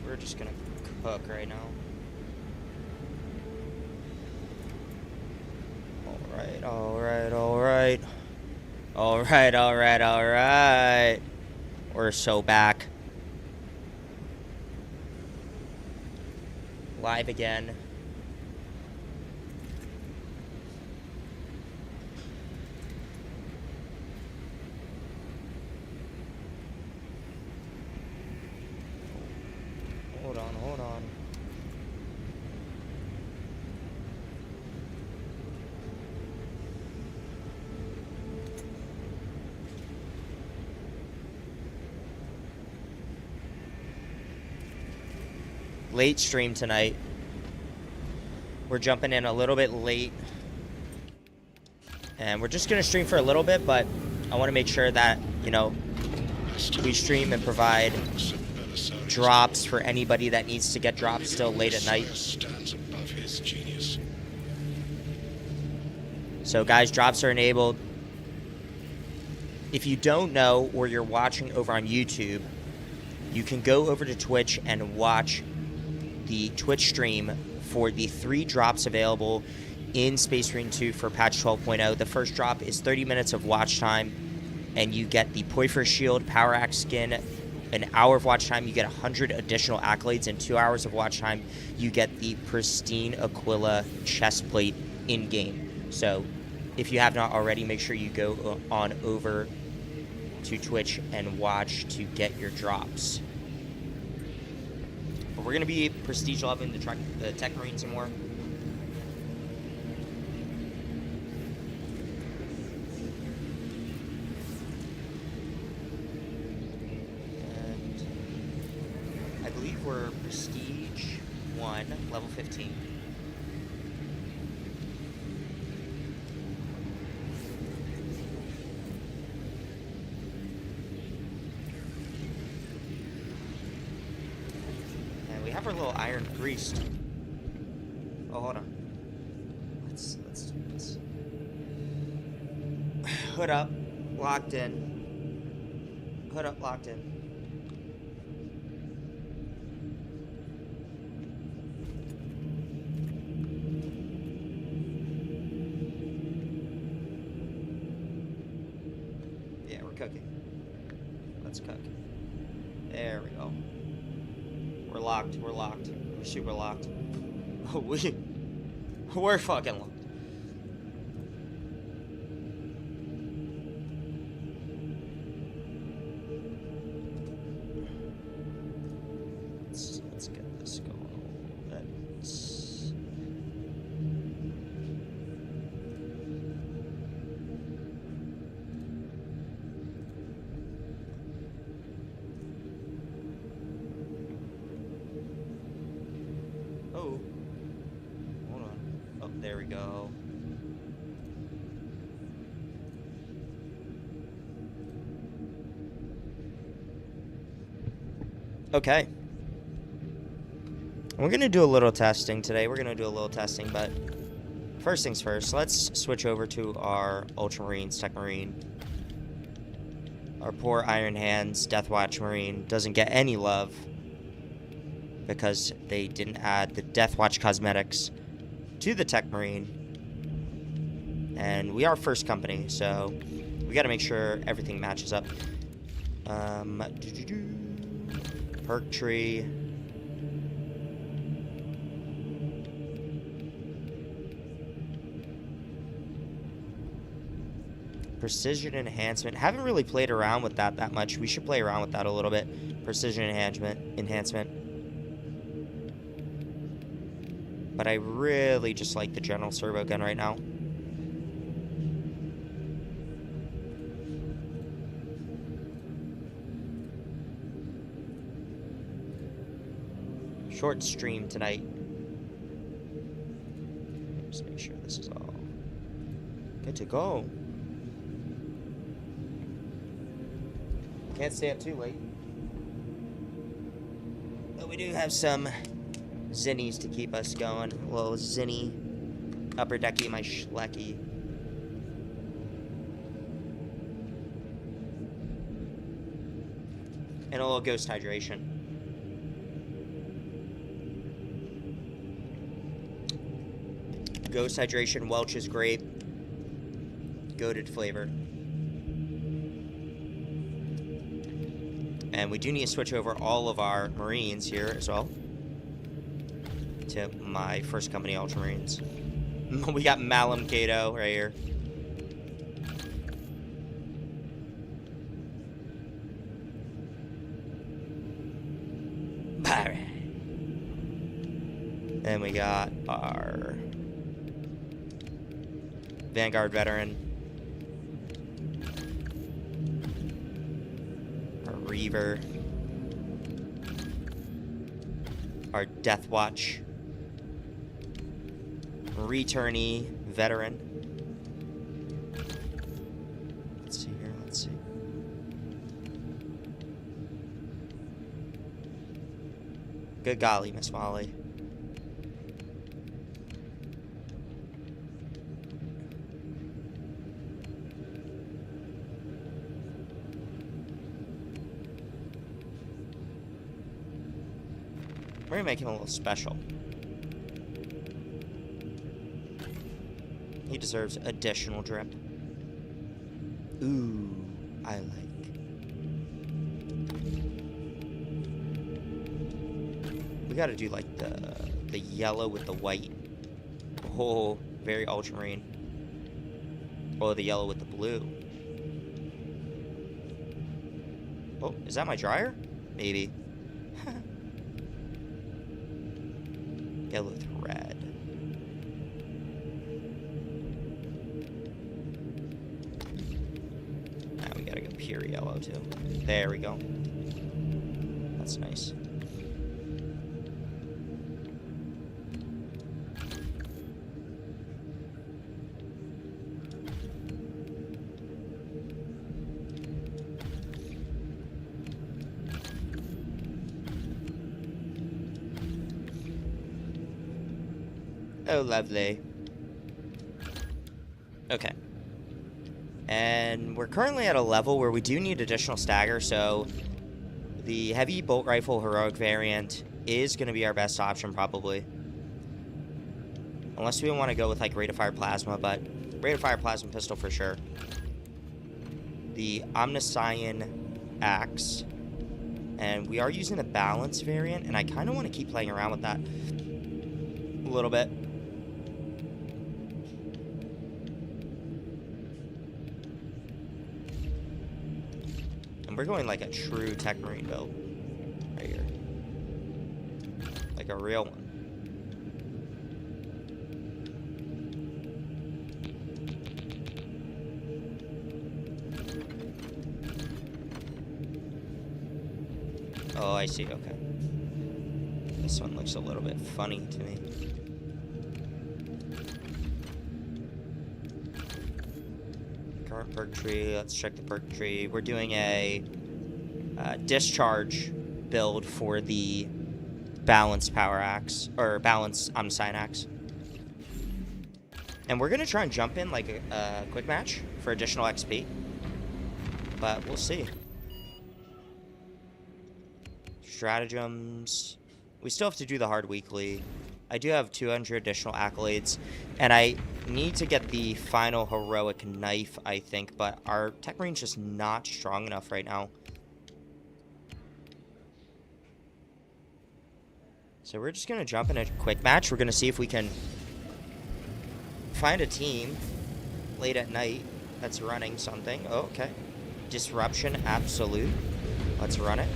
We're just gonna cook right now. Alright, alright, alright. Alright, alright, alright. We're so back. Live again. Hold on, hold on. Late stream tonight. We're jumping in a little bit late. And we're just going to stream for a little bit, but I want to make sure that, you know, we stream and provide drops for anybody that needs to get drops still late at night. So guys, drops are enabled. If you don't know, or you're watching over on YouTube, you can go over to Twitch and watch the Twitch stream for the 3 drops available in Space Marine 2 for patch 12.0. The first drop is 30 minutes of watch time, and you get the Poifer Shield, Power Axe skin, an hour of watch time. You get 100 additional accolades, and 2 hours of watch time. You get the Pristine Aquila chest plate in-game. So if you have not already, make sure you go on over to Twitch and watch to get your drops. But we're going to be prestige leveling the TECHMARINE some more. And I believe we're prestige 1, level 15. We have our little iron greased. Oh, hold on. Let's do this. Hood up, locked in. Hood up, locked in. Yeah, we're cooking. Let's cook. There we go. We're locked. We're locked. We're super locked. We're fucking locked. Let's get this going. Let's... Oh, hold on. Oh, there we go. Okay. We're going to do a little testing today. We're going to do a little testing, but first things first, let's switch over to our Ultramarines, TECHMARINE. Our poor Iron Hands Deathwatch Marine doesn't get any love because they didn't add the Deathwatch cosmetics to the TECHMARINE. And we are first company, so we got to make sure everything matches up. Perk tree. Precision enhancement. Haven't really played around with that much. We should play around with that a little bit. Precision enhancement. But I really just like the general servo gun right now. Short stream tonight. Just make sure this is all good to go. Can't stay up too late. But we do have some zinnies to keep us going. A little zinny, upper decky, my schlecky. And a little ghost hydration. Ghost Hydration, Welch's Grape. Goated flavor. And we do need to switch over all of our Marines here as well to my first company Ultramarines. We got Malum Cato right here. Then we got our Vanguard Veteran. Our Reaver. Our Death Watch. Returnee Veteran. Let's see here, let's see. Good golly, Miss Molly. We're gonna make him a little special. He deserves additional drip. Ooh, I like. We gotta do like the yellow with the white. Oh, very ultramarine. Oh, the yellow with the blue. Oh, is that my dryer? Maybe. Yellow with red. Now we gotta go pure yellow too. There we go. That's nice. Oh, lovely. Okay. And we're currently at a level where we do need additional stagger, so the heavy bolt rifle heroic variant is going to be our best option, probably. Unless we want to go with, like, rate of fire plasma, but rate of fire plasma pistol for sure. The Omniscion axe. And we are using the balance variant, and I kind of want to keep playing around with that a little bit. We're going like a true TECHMARINE build right here. Like a real one. Oh, I see, okay. This one looks a little bit funny to me. Current perk tree, let's check the perk tree. We're doing a discharge build for the balanced power axe, or balanced Omniscion axe. And we're going to try and jump in like a quick match for additional XP. But we'll see. Stratagems. We still have to do the hard weekly. I do have 200 additional accolades, and I need to get the final heroic knife, I think, but our TECHMARINE's just not strong enough right now. So we're just going to jump in a quick match. We're going to see if we can find a team late at night that's running something. Oh, okay. Disruption, absolute. Let's run it.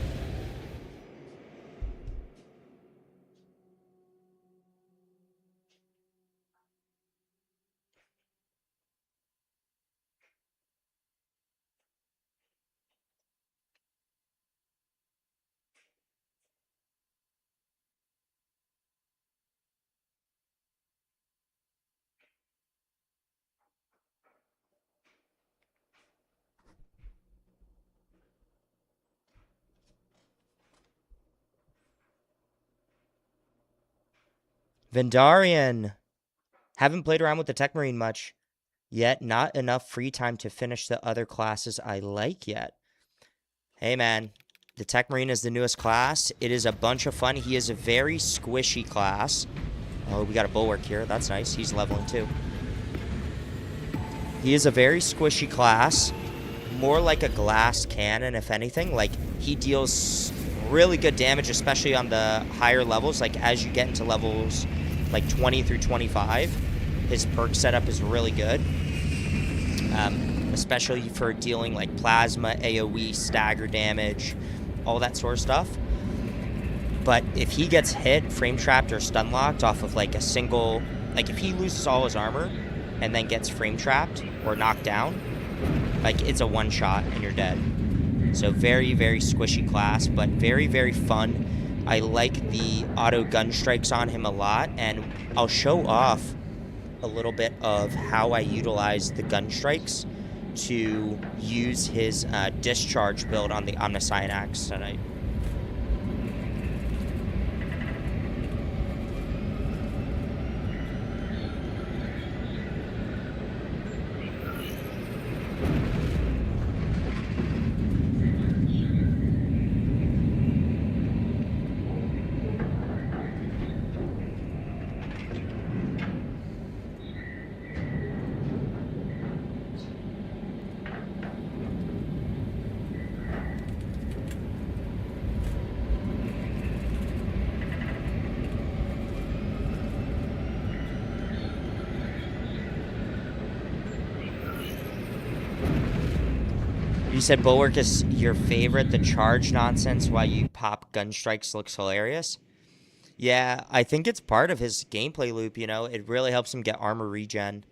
Vendarian. Haven't played around with the TECHMARINE much yet. Not enough free time to finish the other classes I like yet. Hey, man. The TECHMARINE is the newest class. It is a bunch of fun. He is a very squishy class. Oh, we got a bulwark here. That's nice. He's leveling too. He is a very squishy class. More like a glass cannon, if anything. Like, he deals really good damage, especially on the higher levels. Like, as you get into levels like 20 through 25, his perk setup is really good. Especially for dealing like plasma, AoE, stagger damage, all that sort of stuff. But if he gets hit, frame trapped, or stun locked off of like a single, like if he loses all his armor and then gets frame trapped or knocked down, like it's a one shot and you're dead. So very, very squishy class, but very, very fun. I like the auto gun strikes on him a lot, and I'll show off a little bit of how I utilize the gun strikes to use his discharge build on the Omnicyan Axe tonight. You said Bulwark is your favorite. The charge nonsense while you pop gun strikes looks hilarious. Yeah, I think it's part of his gameplay loop, you know. It really helps him get armor regen.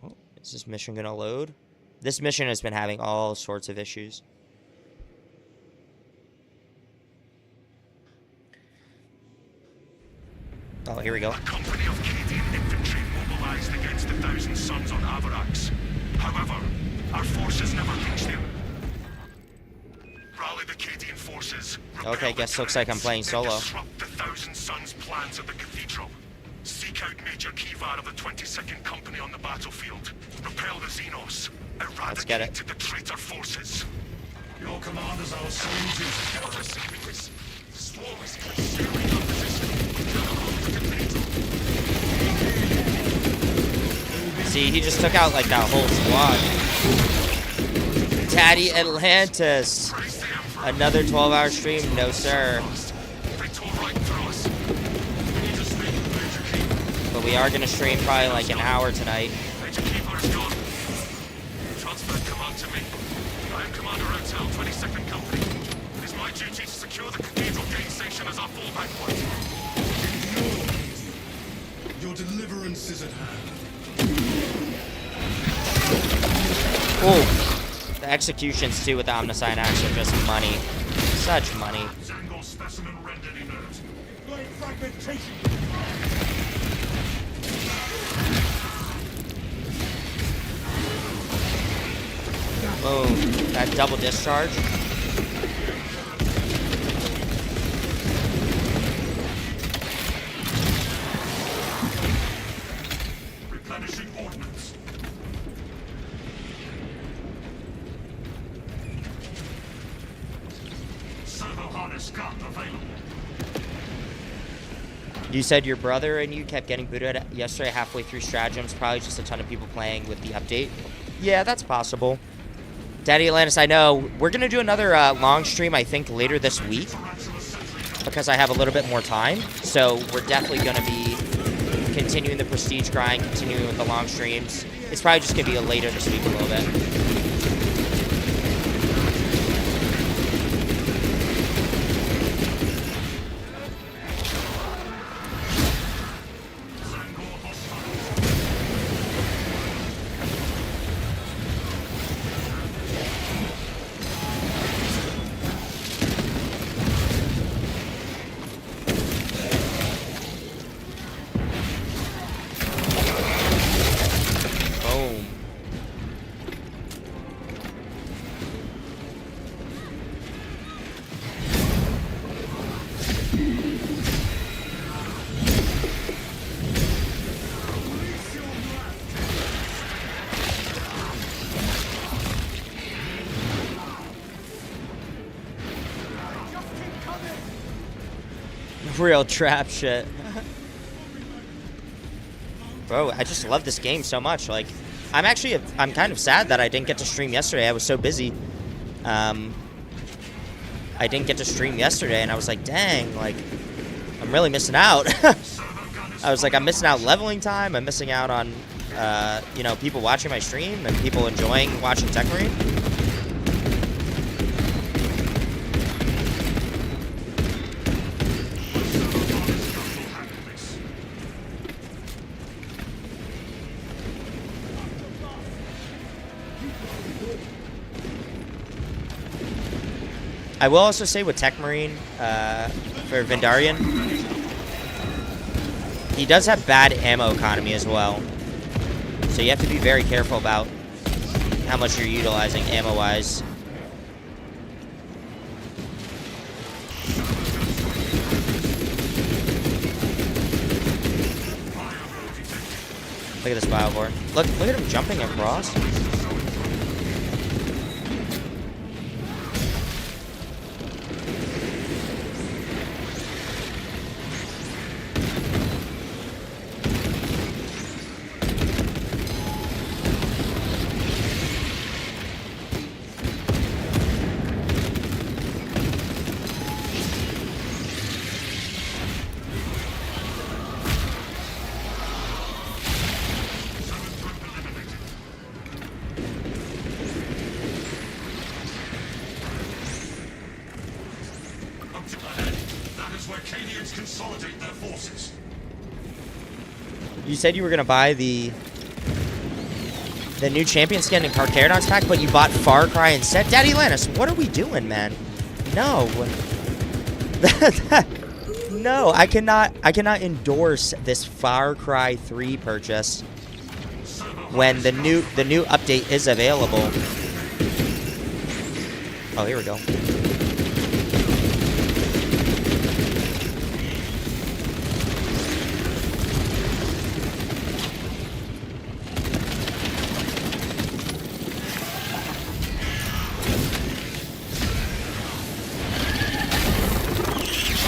Oh, is this mission going to load? This mission has been having all sorts of issues. Oh, here we go. A company of Cadian infantry mobilized against the Thousand Suns on Avarax. However, our forces never reached them. Rally the Cadian forces. Okay, guess looks like I'm playing solo. Disrupt the Thousand Suns' plans at the cathedral. Seek out Major Kivar of the 22nd Company on the battlefield. Repel the Xenos. Eradicate the traitor forces. Your command is our soldiers. Terrorists. Swarm is concealing our position. See, he just took out like that whole squad. Daddy Atlantis. Another 12-hour stream? No, sir. But we are going to stream probably like an hour tonight. Transfer command to me. I am Commander Outel, 22nd Company. It is my duty to secure the cathedral gate station as our fallback point. Your deliverance is at hand. Oh, the executions too with the Omnicyan Axe are just money. Such money. Zango specimen rendered inert. Light fragmentation. Boom. That double discharge. Replenishing ordnance. Servo harness gun available. You said your brother and you kept getting booted yesterday halfway through stratagems. Probably just a ton of people playing with the update. Yeah, that's possible. Daddy Atlantis, I know. We're going to do another long stream, I think, later this week. Because I have a little bit more time. So we're definitely going to be continuing the prestige grind, continuing with the long streams. It's probably just going to be later this week a little bit. Real trap shit. Bro, I just love this game so much. Like, I'm kind of sad that I didn't get to stream yesterday. I was so busy. I didn't get to stream yesterday, and I was like, dang, like, I'm really missing out. I was like, I'm missing out leveling time. I'm missing out on, you know, people watching my stream and people enjoying watching TECHMARINE. I will also say with TECHMARINE, for Vindarian, he does have bad ammo economy as well. So you have to be very careful about how much you're utilizing ammo-wise. Look at this bioboard. Look at him jumping across. Consolidate their forces. You said you were gonna buy the new champion skin in Carcharodon's pack, but you bought Far Cry instead. Daddy Lannis, what are we doing, man? No. No, I cannot endorse this Far Cry 3 purchase when the new update is available. Oh, here we go.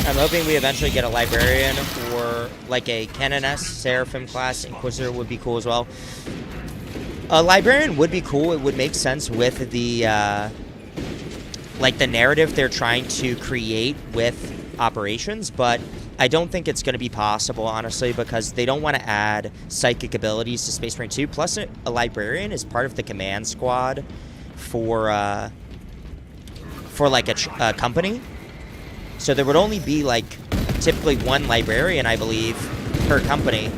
I'm hoping we eventually get a librarian or like a Canoness, Seraphim class. Inquisitor would be cool as well. A librarian would be cool. It would make sense with the like the narrative they're trying to create with operations, but I don't think it's going to be possible, honestly, because they don't want to add psychic abilities to Space Marine 2. Plus, a librarian is part of the command squad for like a company. So there would only be, like, typically one librarian, I believe, per company.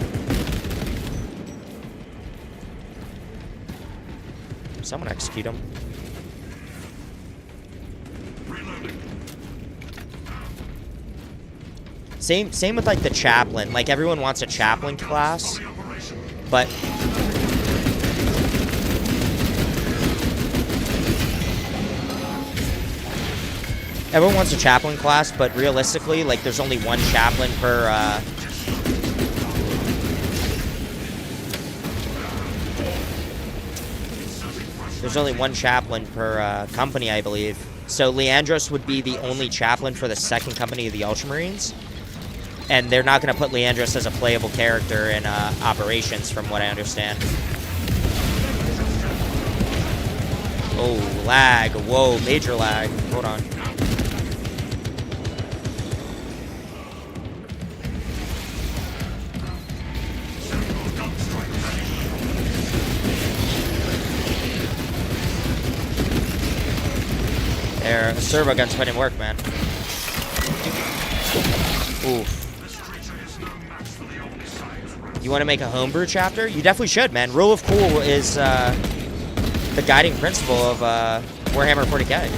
Someone execute him. Same with, like, the chaplain. Like, everyone wants a chaplain class, but... Everyone wants a chaplain class, but realistically, like, there's only one chaplain per, There's only one chaplain per, company, I believe. So Leandros would be the only chaplain for the second company of the Ultramarines. And they're not going to put Leandros as a playable character in, operations, from what I understand. Oh, lag. Whoa, major lag. Hold on. There, servo guns put in work, man. Oof. You want to make a homebrew chapter? You definitely should, man. Rule of Cool is the guiding principle of Warhammer 40k.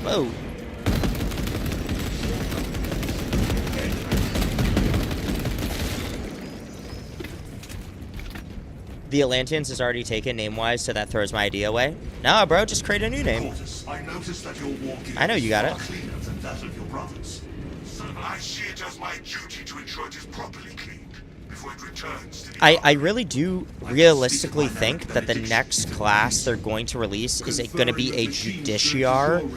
Whoa. The Atlanteans is already taken name-wise, so that throws my idea away. Nah, bro, just create a new name. I noticed that your walking I know you got it. cleaner than that of your brothers. I see it as my duty to ensure it is properly cleaned before it returns to the I really do realistically think that the next class they're going to release is going to be a Justiciar.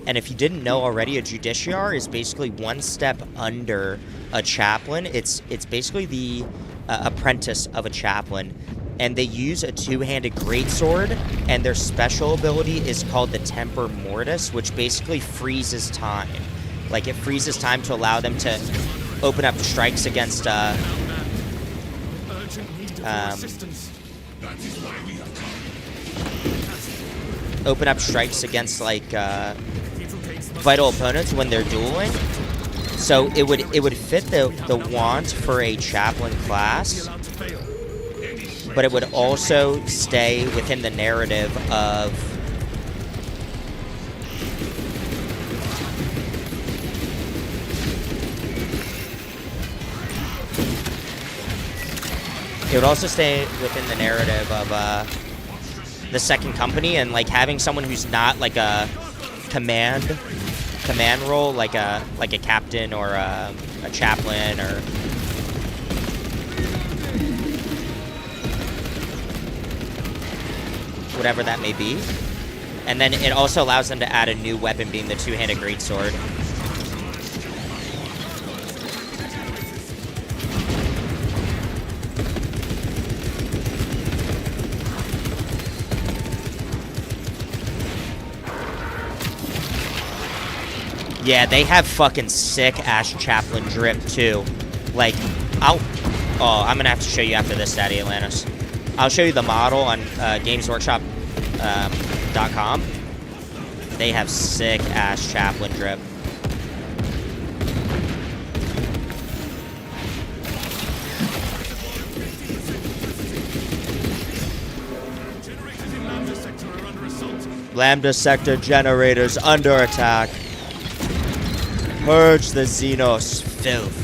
And if you didn't know already, a Justiciar is basically one step under a chaplain. It's basically the apprentice of a chaplain. And they use a two-handed greatsword, and their special ability is called the Temper Mortis, which basically freezes time. Like, it freezes time to allow them to open up strikes against, open up strikes against, like, vital opponents when they're dueling. So it would fit the want for a chaplain class, but it would also stay within the narrative of the second company, and like having someone who's not like a command role, like a captain or a chaplain or whatever that may be. And then it also allows them to add a new weapon, being the two-handed greatsword. Yeah, they have fucking sick-ass chaplain drip, too. Like, I'm gonna have to show you after this, Daddy Atlantis. I'll show you the model on GamesWorkshop.com. They have sick-ass chaplain drip. Lambda Sector generators under attack. Purge the Xenos filth.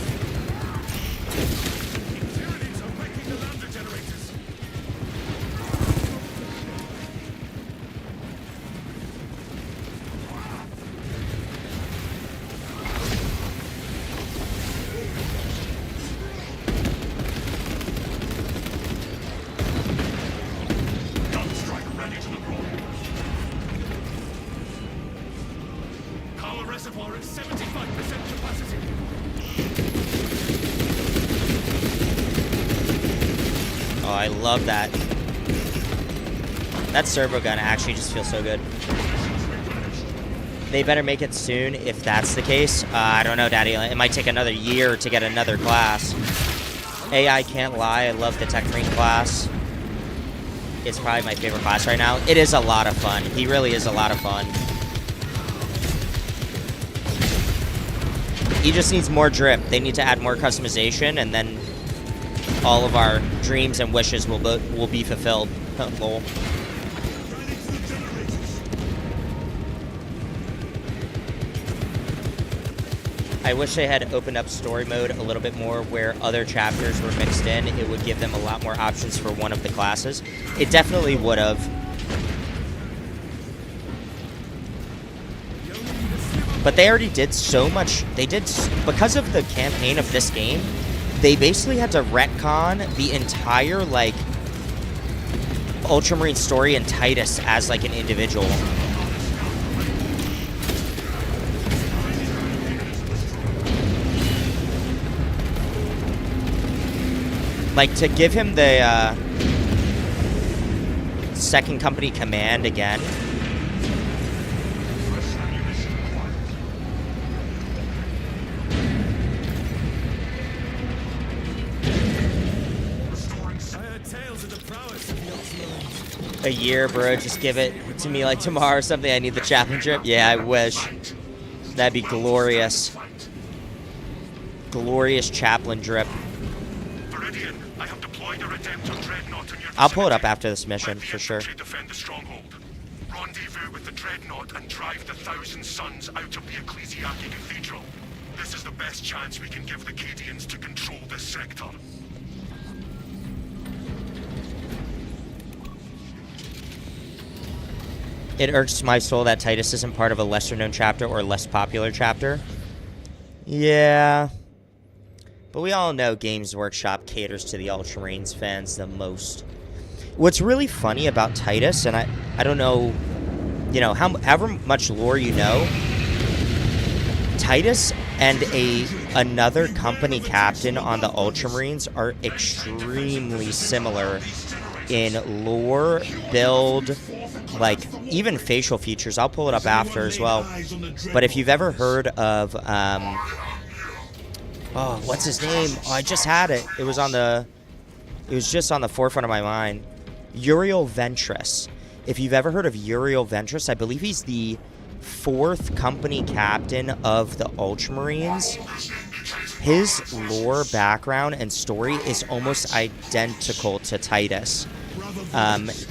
Oh, I love that. That servo gun actually just feels so good. They better make it soon if that's the case. I don't know, Daddy. It might take another year to get another class. AI can't lie. I love the TECHMARINE class. It's probably my favorite class right now. It is a lot of fun. He really is a lot of fun. He just needs more drip. They need to add more customization, and then all of our dreams and wishes will be fulfilled. Lol. I wish they had opened up story mode a little bit more, where other chapters were mixed in. It would give them a lot more options for one of the classes. It definitely would have. But they already did so much. Because of the campaign of this game, they basically had to retcon the entire, like, Ultramarine story and Titus as, like, an individual. Like, to give him the, second company command again. A year, bro. Just give it to me like tomorrow or something. I need the chaplain drip. Yeah, I wish. That'd be glorious. Glorious chaplain drip. I'll pull it up after this mission for sure. Defend the stronghold. Rendezvous with the dreadnought and drive the 1,000 Suns out of the Ecclesiarchy Cathedral. This is the best chance we can give the Cadians to control this sector. It irks my soul that Titus isn't part of a lesser-known chapter or less popular chapter. Yeah. But we all know Games Workshop caters to the Ultramarines fans the most. What's really funny about Titus, and I don't know, however much lore you know, Titus and another company captain on the Ultramarines are extremely similar in lore, build, like even facial features. I'll pull it up after as well. But if you've ever heard of what's his name? Oh, I just had it. It was just on the forefront of my mind. Uriel Ventress. If you've ever heard of Uriel Ventress, I believe he's the 4th company captain of the Ultramarines. His lore, background, and story is almost identical to Titus.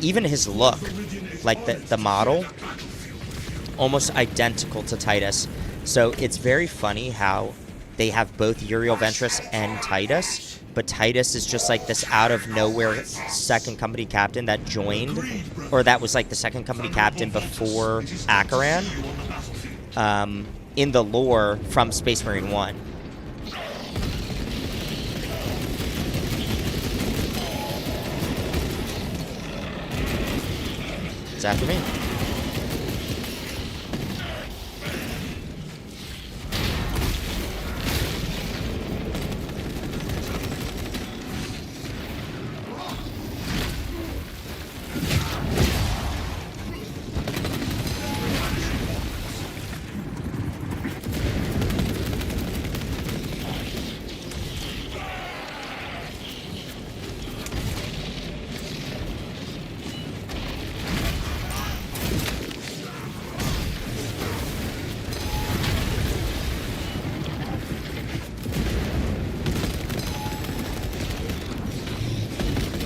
Even his look, like the model, almost identical to Titus. So it's very funny how they have both Uriel Ventress and Titus, but Titus is just like this out of nowhere second company captain that joined, or that was like the second company captain before Acheran, in the lore from Space Marine 1. It's after me.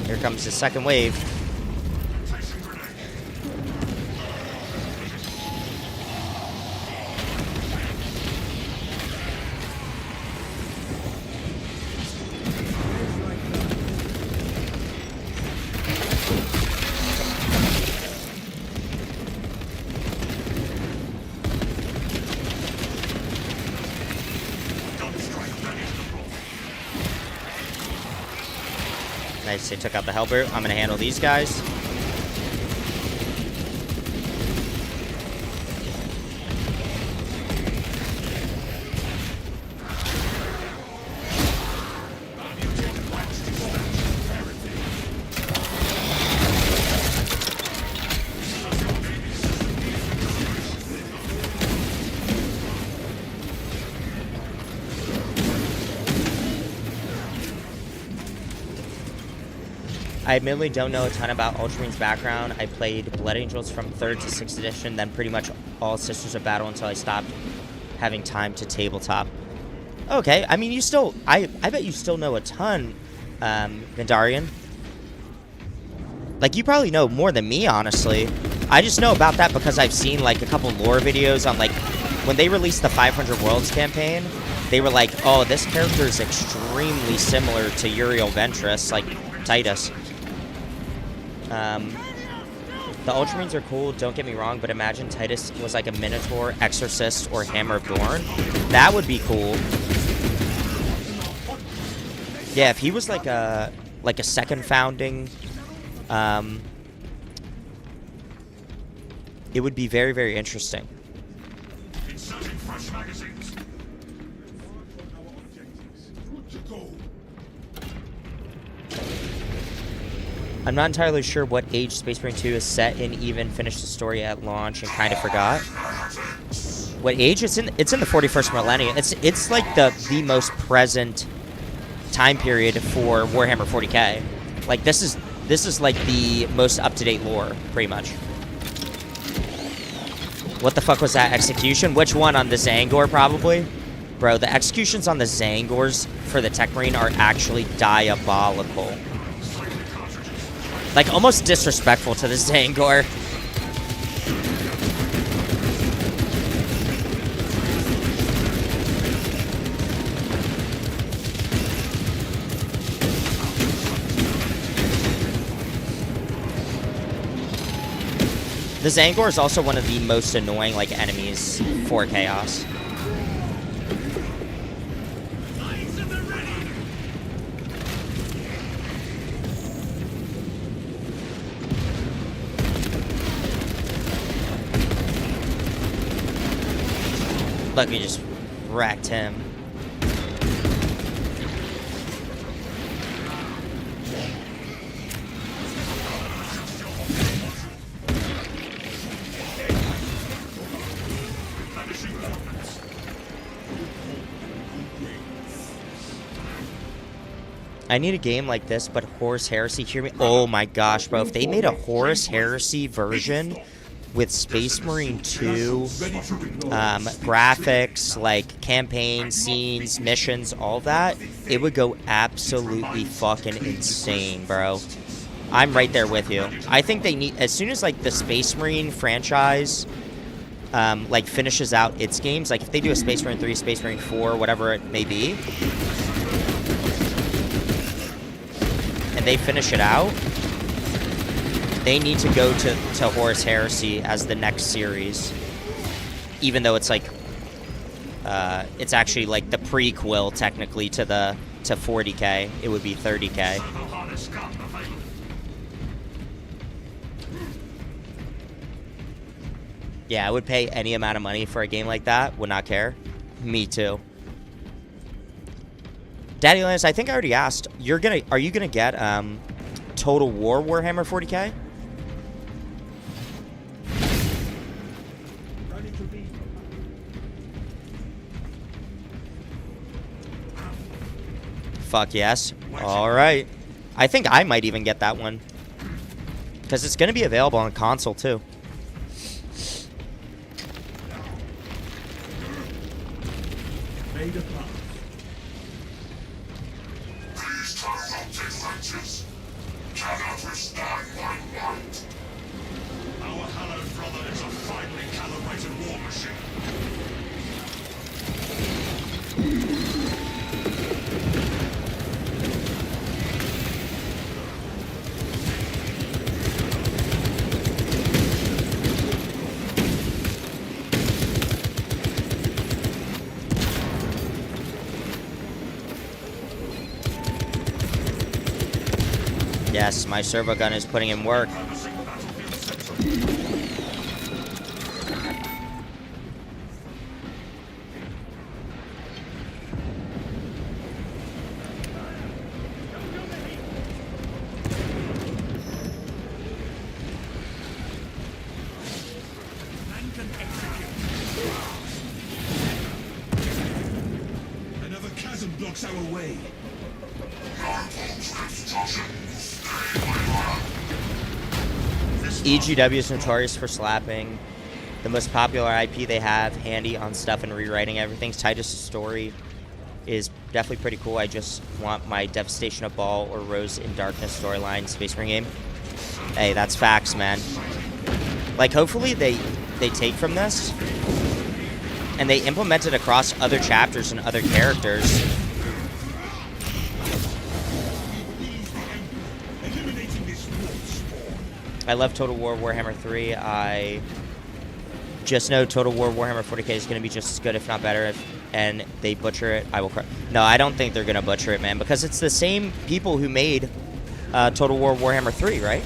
Here comes the second wave. Nice, they took out the Hellbrute. I'm going to handle these guys. I admittedly don't know a ton about Ultramarines' background. I played Blood Angels from 3rd to 6th edition, then pretty much all Sisters of Battle until I stopped having time to tabletop. Okay, I mean, you still... I bet you still know a ton, Vandarian. Like, you probably know more than me, honestly. I just know about that because I've seen, like, a couple lore videos on, like... When they released the 500 Worlds campaign, they were like, oh, this character is extremely similar to Uriel Ventress, like Titus. The Ultramarines are cool, don't get me wrong, but imagine Titus was like a Minotaur, Exorcist, or Hammer of Dorn. That would be cool. Yeah, if he was like a second founding, it would be very, very interesting. I'm not entirely sure what age Space Marine 2 is set in, even finished the story at launch and kind of forgot. What age? It's in the 41st millennium. It's like the most present time period for Warhammer 40k. Like this is like the most up-to-date lore, pretty much. What the fuck was that execution? Which one on the Zangor, probably? Bro, the executions on the Zangors for the TECHMARINE are actually diabolical. Like, almost disrespectful to the Zangor. The Zangor is also one of the most annoying like enemies for Chaos. Look, we just wrecked him. I need a game like this, but Horus Heresy, hear me? Oh my gosh, bro. If they made a Horus Heresy version with Space Marine 2, graphics, like campaign, scenes, missions, all that, it would go absolutely fucking insane, bro. I'm right there with you. I think they need, as soon as like the Space Marine franchise like finishes out its games, like if they do a Space Marine 3, Space Marine 4, whatever it may be, and they finish it out, they need to go to Horus Heresy as the next series, even though it's like it's actually like the prequel technically to 40K. It would be 30K. Yeah, I would pay any amount of money for a game like that. Would not care. Me too. Daddy Lance, I think I already asked. Are you gonna get Total War Warhammer 40K? Fuck yes. All right. I think I might even get that one because it's gonna be available on console too. These triumphant wretches cannot withstand my might. Our hallowed brother is a finely calibrated war machine. Yes, my servo gun is putting in work. Another chasm blocks our way. EGW is notorious for slapping. The most popular IP they have, handy on stuff and rewriting everything. Titus' story is definitely pretty cool. I just want my Devastation of Baal or Rose in Darkness storyline Space Marine game. Hey, that's facts, man. Like, hopefully they take from this and they implement it across other chapters and other characters. I love Total War Warhammer 3. I just know Total War Warhammer 40K is going to be just as good, if not better, and they butcher it, I will cry. No, I don't think they're going to butcher it, man, because it's the same people who made Total War Warhammer 3, right?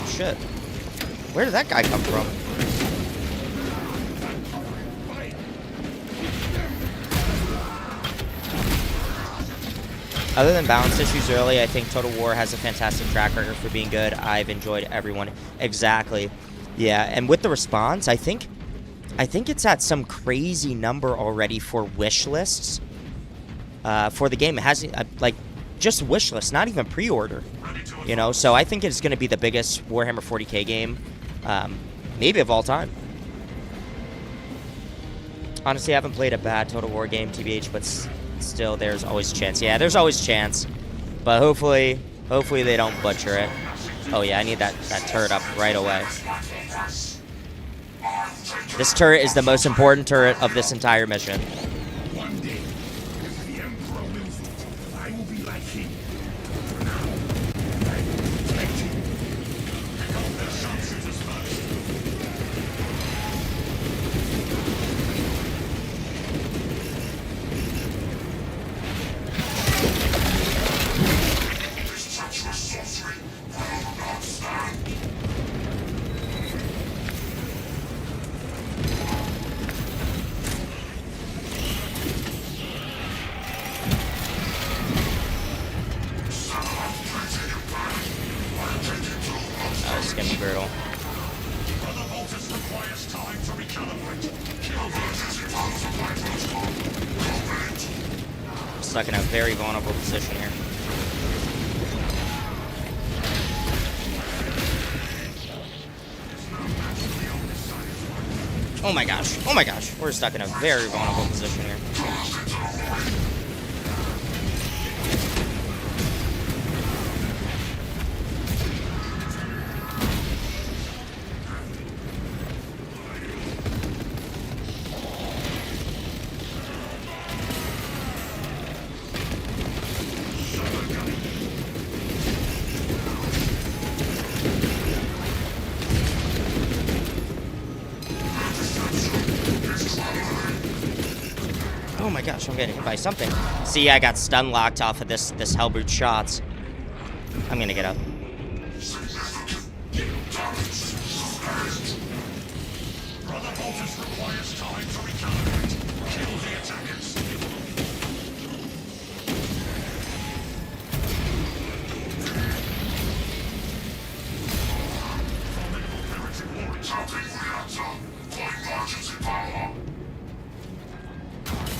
Shit. Where did that guy come from? Other than balance issues early, I think Total War has a fantastic track record for being good. I've enjoyed everyone. Exactly. Yeah, and with the response, I think it's at some crazy number already for wish lists for the game. It has like just wish lists, not even pre-order. You know, so I think it's going to be the biggest Warhammer 40K game, maybe of all time. Honestly, I haven't played a bad Total War game, TBH, but still, there's always a chance. Yeah, there's always a chance. But hopefully they don't butcher it. Oh yeah, I need that turret up right away. This turret is the most important turret of this entire mission. One day, if the Emperor wills it, I will be like him. For now, I will protect him. Pick up the sharpshooters first. This treacherous sorcery will not stand. Oh, this is gonna be brutal. I'm stuck in a very vulnerable position here. Oh my gosh. Oh my gosh. We're stuck in a very vulnerable position here. Oh my gosh, I'm getting hit by something. See, I got stun locked off of this Hellbrute shots. I'm gonna get up.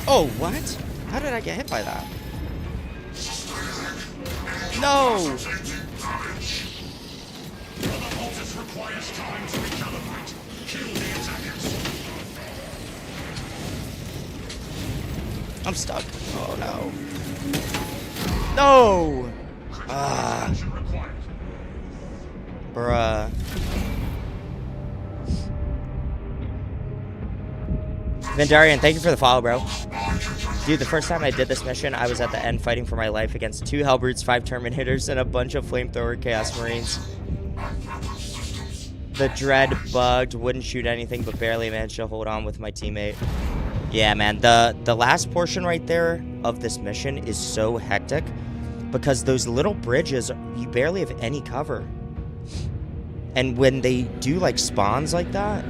Oh, what? How did I get hit by that? No! I'm stuck. Oh no. No! Ah. Bruh. Vendarian, thank you for the follow, bro. Dude, the first time I did this mission, I was at the end fighting for my life against 2 Hellbrutes, 5 Terminators, and a bunch of Flamethrower Chaos Marines. The Dread bugged, wouldn't shoot anything, but barely managed to hold on with my teammate. Yeah, man, the last portion right there of this mission is so hectic because those little bridges, you barely have any cover. And when they do, like, spawns like that...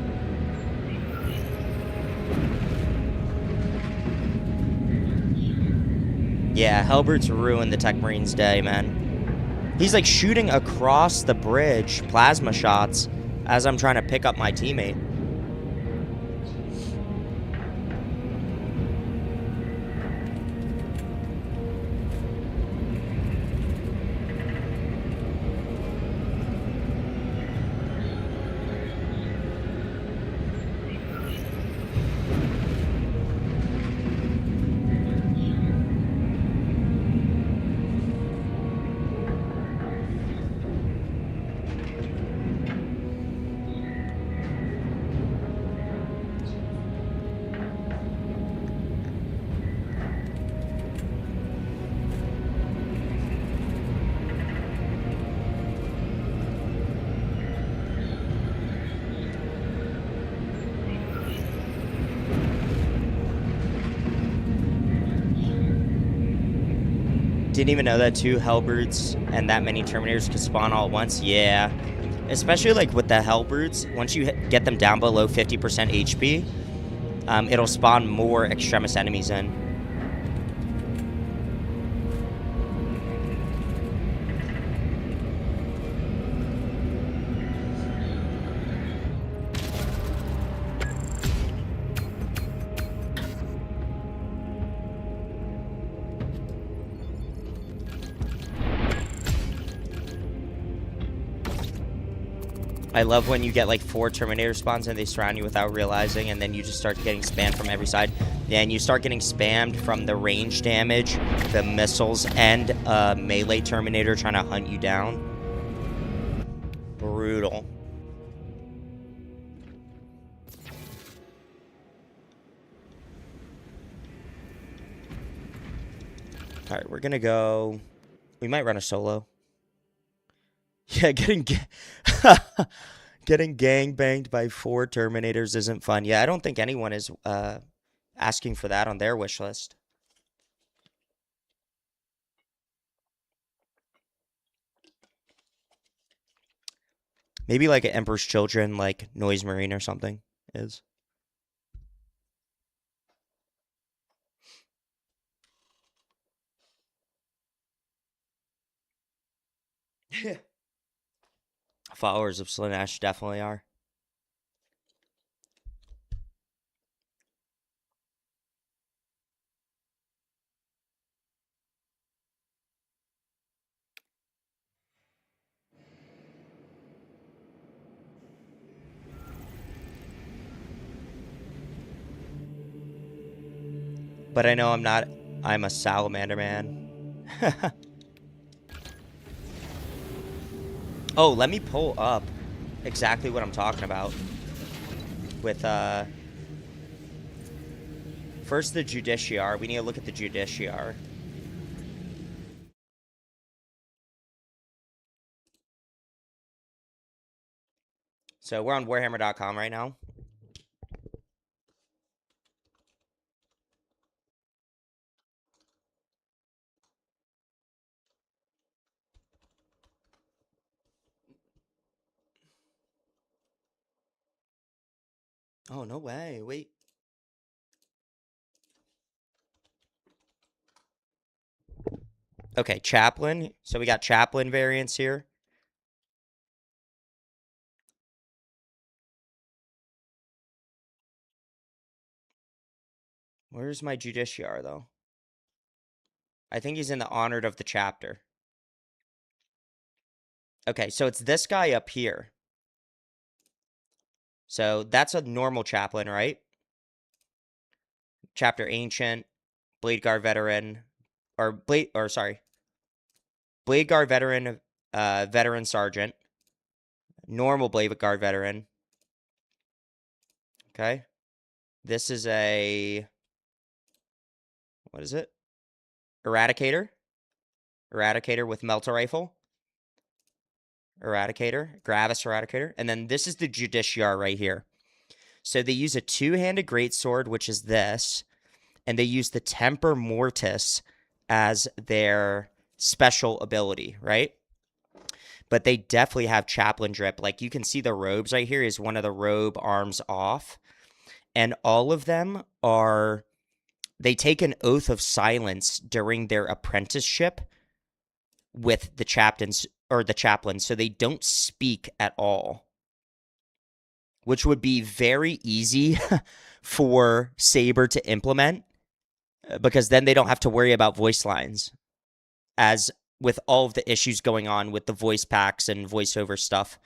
Yeah, Hellbrutes ruined the TECHMARINE's day, man. He's like shooting across the bridge, plasma shots, as I'm trying to pick up my teammate. Didn't even know that 2 Hellbrutes and that many Terminators could spawn all at once. Yeah. Especially like with the Hellbrutes, once you get them down below 50% HP, it'll spawn more Extremis enemies in. I love when you get like 4 Terminator spawns and they surround you without realizing, and then you just start getting spammed from every side. Yeah, and you start getting spammed from the range damage, the missiles, and melee Terminator trying to hunt you down. Brutal. Alright, we're gonna go... We might run a solo. Yeah, getting gangbanged by 4 Terminators isn't fun. Yeah, I don't think anyone is asking for that on their wish list. Maybe like an Emperor's Children, like Noise Marine or something is. Followers of Slaanesh definitely are. But I know I'm not. I'm a salamander man. Oh, let me pull up exactly what I'm talking about. With, first the Judiciar. We need to look at the Judiciar. So we're on Warhammer.com right now. Oh, no way. Wait. Okay, Chaplain. So we got Chaplain variants here. Where's my Judiciar, though? I think he's in the Honored of the chapter. Okay, so it's this guy up here. So that's a normal Chaplain, right? Chapter Ancient, Blade Guard Veteran, Blade Guard Veteran, Veteran Sergeant, normal Blade Guard Veteran. Okay. This is a, what is it? Eradicator. Eradicator with Melta Rifle. Eradicator, Gravis Eradicator. And then this is the Judiciar right here. So they use a 2-handed greatsword, which is this, and they use the Temper Mortis as their special ability, right? But they definitely have Chaplain drip. Like you can see the robes right here is one of the robe arms off. And all of them are, they take an oath of silence during their apprenticeship with the chaplains or the chaplain. So they don't speak at all, which would be very easy for Saber to implement because then they don't have to worry about voice lines as with all of the issues going on with the voice packs and voiceover stuff.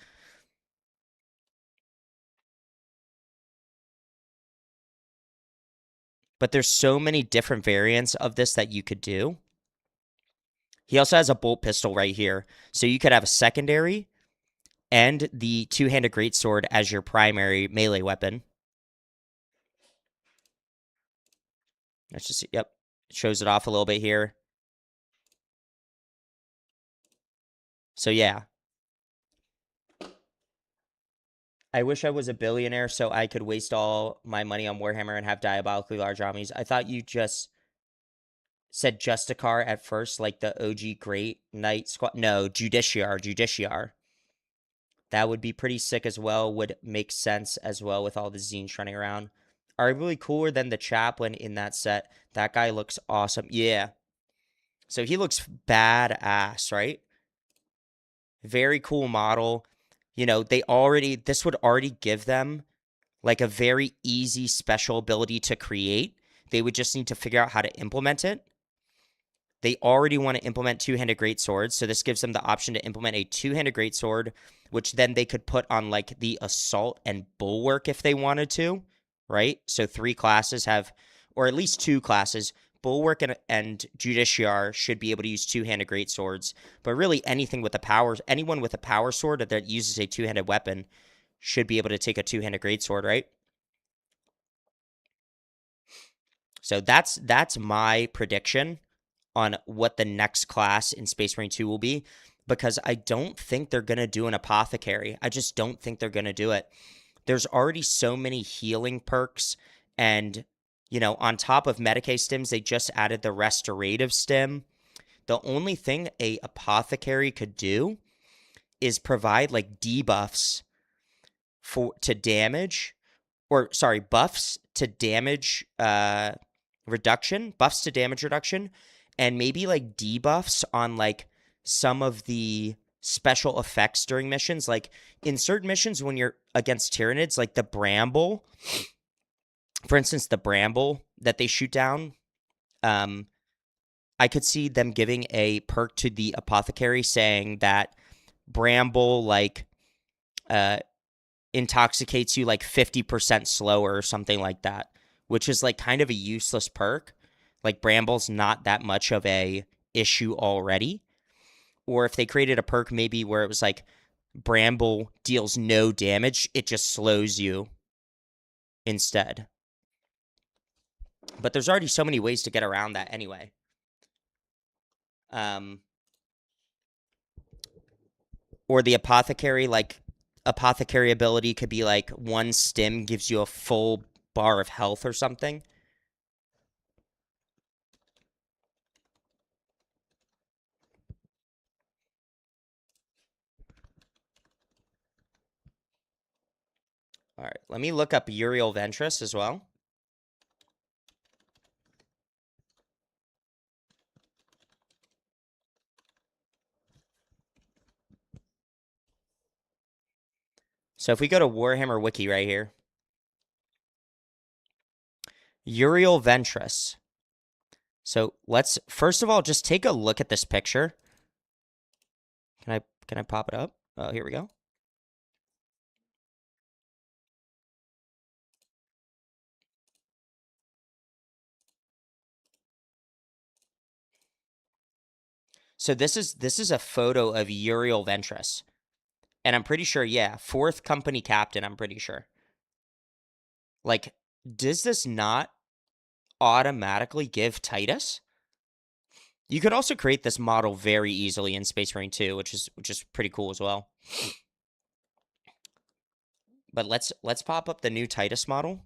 But there's so many different variants of this that you could do. He also has a bolt pistol right here. So you could have a secondary and the 2-handed greatsword as your primary melee weapon. Let's just see. Yep. It shows it off a little bit here. So yeah. I wish I was a billionaire so I could waste all my money on Warhammer and have diabolically large armies. I thought you just said Justicar at first, like the OG Great Knight Squad. No, Judiciar. That would be pretty sick as well. Would make sense as well with all the zines running around. Arguably cooler than the Chaplain in that set. That guy looks awesome. Yeah. So he looks badass, right? Very cool model. You know, this would already give them like a very easy special ability to create. They would just need to figure out how to implement it. They already want to implement two-handed greatswords, so this gives them the option to implement a two-handed greatsword, which then they could put on like the assault and bulwark if they wanted to, right? So 3 classes have, or at least 2 classes, bulwark and justiciar should be able to use two-handed greatswords. But really, anyone with a power sword that uses a two-handed weapon should be able to take a two-handed greatsword, right? So that's my prediction on what the next class in Space Marine 2 will be, because I don't think they're going to do an apothecary. I just don't think they're going to do it. There's already so many healing perks, and, you know, on top of Medicae stims, they just added the restorative stim. The only thing a apothecary could do is provide like debuffs to damage, or sorry, buffs to damage reduction, and maybe like debuffs on like some of the special effects during missions. Like in certain missions when you're against Tyranids, like the bramble, for instance, the bramble that they shoot down, I could see them giving a perk to the apothecary saying that bramble like intoxicates you like 50% slower or something like that, which is like kind of a useless perk. Like bramble's not that much of a issue already. Or if they created a perk maybe where it was like bramble deals no damage, it just slows you instead. But there's already so many ways to get around that anyway. Or the apothecary, like apothecary ability could be like 1 stim gives you a full bar of health or something. All right, let me look up Uriel Ventress as well. So if we go to Warhammer Wiki right here, Uriel Ventress. So let's first of all just take a look at this picture. Can I pop it up? Oh, here we go. So this is a photo of Uriel Ventress. And I'm pretty sure, yeah, 4th company captain, I'm pretty sure. Like, does this not automatically give Titus? You could also create this model very easily in Space Marine 2, which is pretty cool as well. But let's pop up the new Titus model.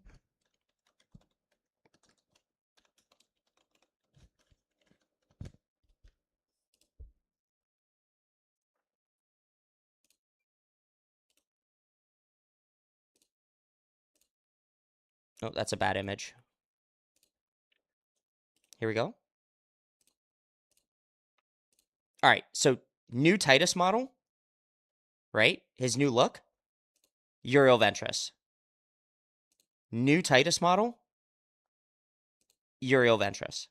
Oh, that's a bad image. Here we go. All right, so new Titus model, right? His new look, Uriel Ventress. New Titus model, Uriel Ventress.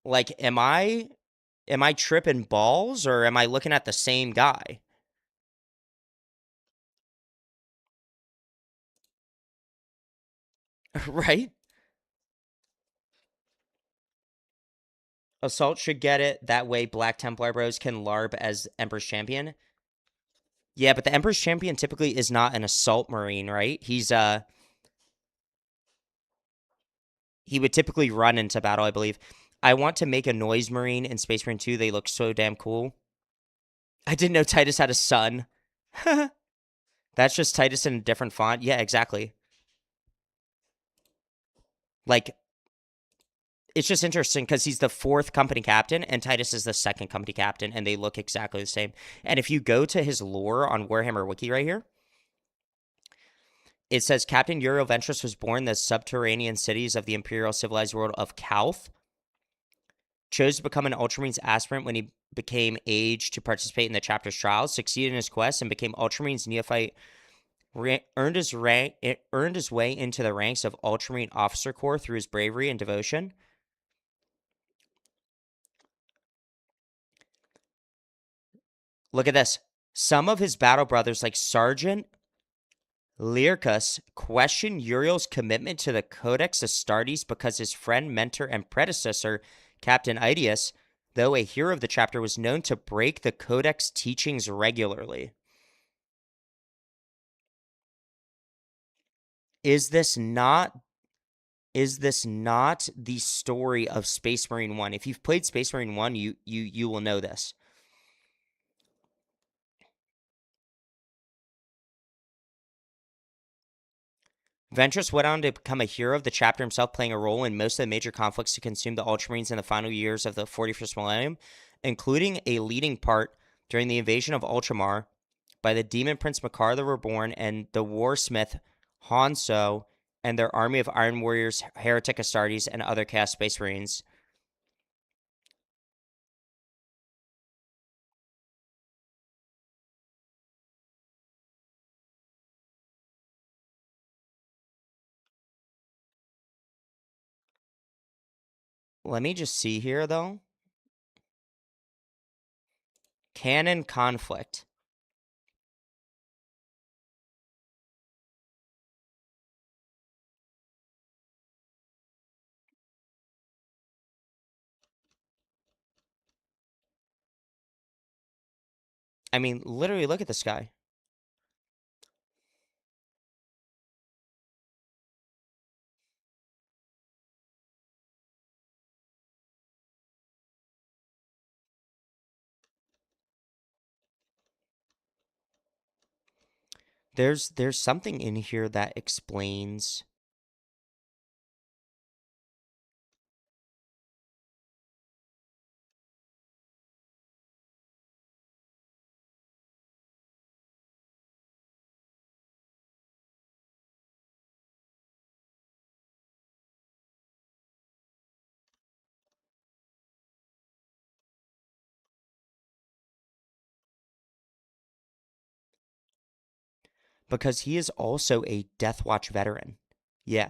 Like, am I tripping balls, or am I looking at the same guy? Right? Assault should get it. That way Black Templar bros can LARP as Emperor's Champion. Yeah, but the Emperor's Champion typically is not an Assault Marine, right? He would typically run into battle, I believe. I want to make a Noise Marine in Space Marine 2. They look so damn cool. I didn't know Titus had a son. That's just Titus in a different font. Yeah, exactly. Like, it's just interesting because he's the 4th company captain and Titus is the 2nd company captain, and they look exactly the same. And if you go to his lore on Warhammer Wiki right here, it says Captain Uriel Ventress was born in the subterranean cities of the Imperial civilized world of Calth. Chose to become an Ultramarines aspirant when he became aged to participate in the chapter's trials, succeeded in his quest, and became Ultramarines neophyte. Earned his way into the ranks of Ultramarine Officer Corps through his bravery and devotion. Look at this. Some of his battle brothers, like Sergeant Lyricus, question Uriel's commitment to the Codex Astartes because his friend, mentor, and predecessor, Captain Idius, though a hero of the chapter, was known to break the Codex teachings regularly. Is this not the story of Space Marine 1? If you've played Space Marine 1, you will know this. Ventress went on to become a hero of the chapter himself, playing a role in most of the major conflicts to consume the Ultramarines in the final years of the 41st millennium, including a leading part during the invasion of Ultramar by the Demon Prince Makar the Reborn and the Warsmith Hanso and their army of Iron Warriors, Heretic Astartes, and other Chaos Space Marines. Let me just see here, though. Canon conflict. I mean, literally, look at this guy. There's something in here that explains. Because he is also a Death Watch veteran. Yeah.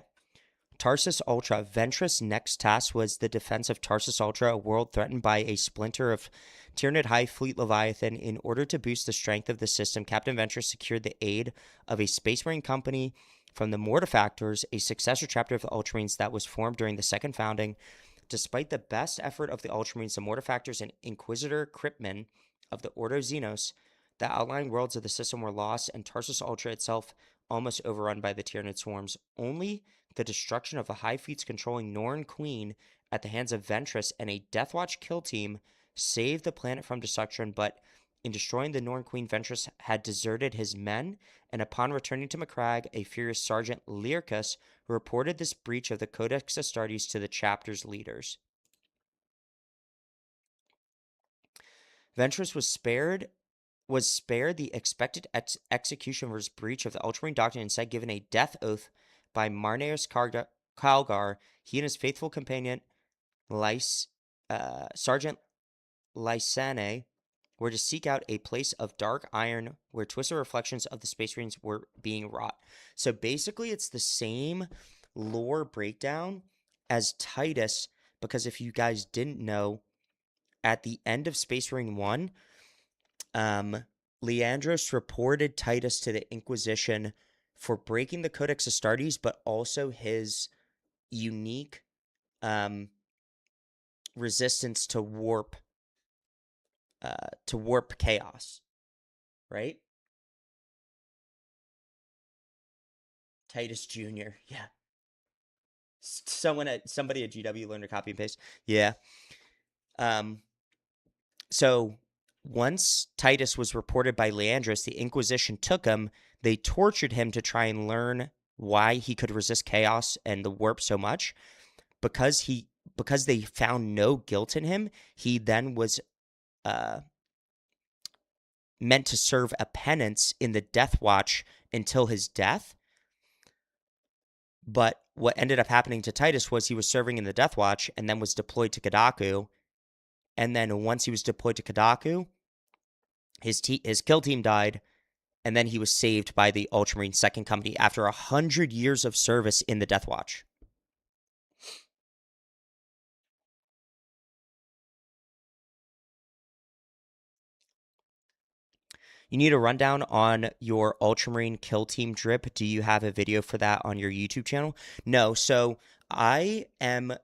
Tarsus Ultra. Ventress' next task was the defense of Tarsus Ultra, a world threatened by a splinter of Tyranid High Fleet Leviathan. In order to boost the strength of the system, Captain Ventress secured the aid of a Space Marine company from the Mortifactors, a successor chapter of the Ultramarines that was formed during the second founding. Despite the best effort of the Ultramarines, the Mortifactors and Inquisitor Cryptmen of the Ordo Xenos, the outlying worlds of the system were lost, and Tarsus Ultra itself almost overrun by the Tyranid swarms. Only the destruction of the High Fleet's controlling Norn Queen at the hands of Ventress and a Deathwatch kill team saved the planet from destruction, but in destroying the Norn Queen, Ventress had deserted his men, and upon returning to Macragge, a furious Sergeant Lyricus reported this breach of the Codex Astartes to the chapter's leaders. Ventress was spared the expected execution for his breach of the Ultramarine doctrine and instead given a death oath by Marneus Calgar. He and his faithful companion, Sergeant Lysane, were to seek out a place of dark iron where twisted reflections of the Space Marines were being wrought. So basically, it's the same lore breakdown as Titus, because if you guys didn't know, at the end of Space Marine 1, Leandros reported Titus to the Inquisition for breaking the Codex Astartes, but also his unique resistance to warp chaos, right? Titus Jr. Yeah. Somebody at GW learned to copy and paste. Yeah. So once Titus was reported by Leandros, the Inquisition took him. They tortured him to try and learn why he could resist chaos and the warp so much. Because they found no guilt in him, he then was meant to serve a penance in the Death Watch until his death. But what ended up happening to Titus was he was serving in the Death Watch and then was deployed to Kadaku. And then once he was deployed to Kadaku, his kill team died, and then he was saved by the Ultramarine Second Company after 100 years of service in the Death Watch. You need a rundown on your Ultramarine kill team drip. Do you have a video for that on your YouTube channel? No. So I am,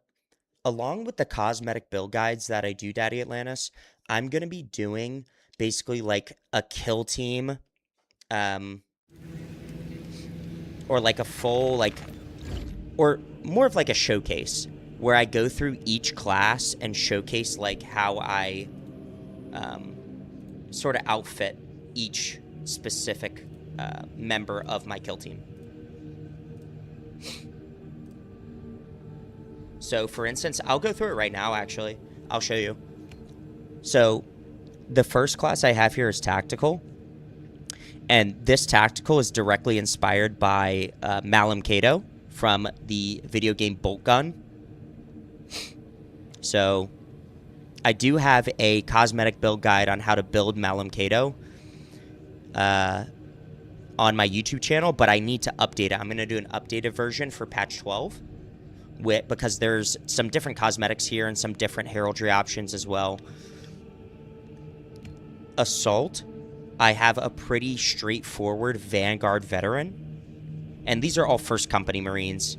along with the cosmetic build guides that I do, Daddy Atlantis, I'm going to be doing basically like a kill team, or like a full, like, or more of like a showcase where I go through each class and showcase like how I sort of outfit each specific member of my kill team. So for instance, I'll go through it right now, actually. I'll show you. So the first class I have here is Tactical. And this Tactical is directly inspired by Malum Kato from the video game Bolt Gun. So I do have a cosmetic build guide on how to build Malum Kato on my YouTube channel, but I need to update it. I'm going to do an updated version for patch 12 because there's some different cosmetics here and some different heraldry options as well. Assault, I have a pretty straightforward Vanguard veteran, and these are all first company Marines.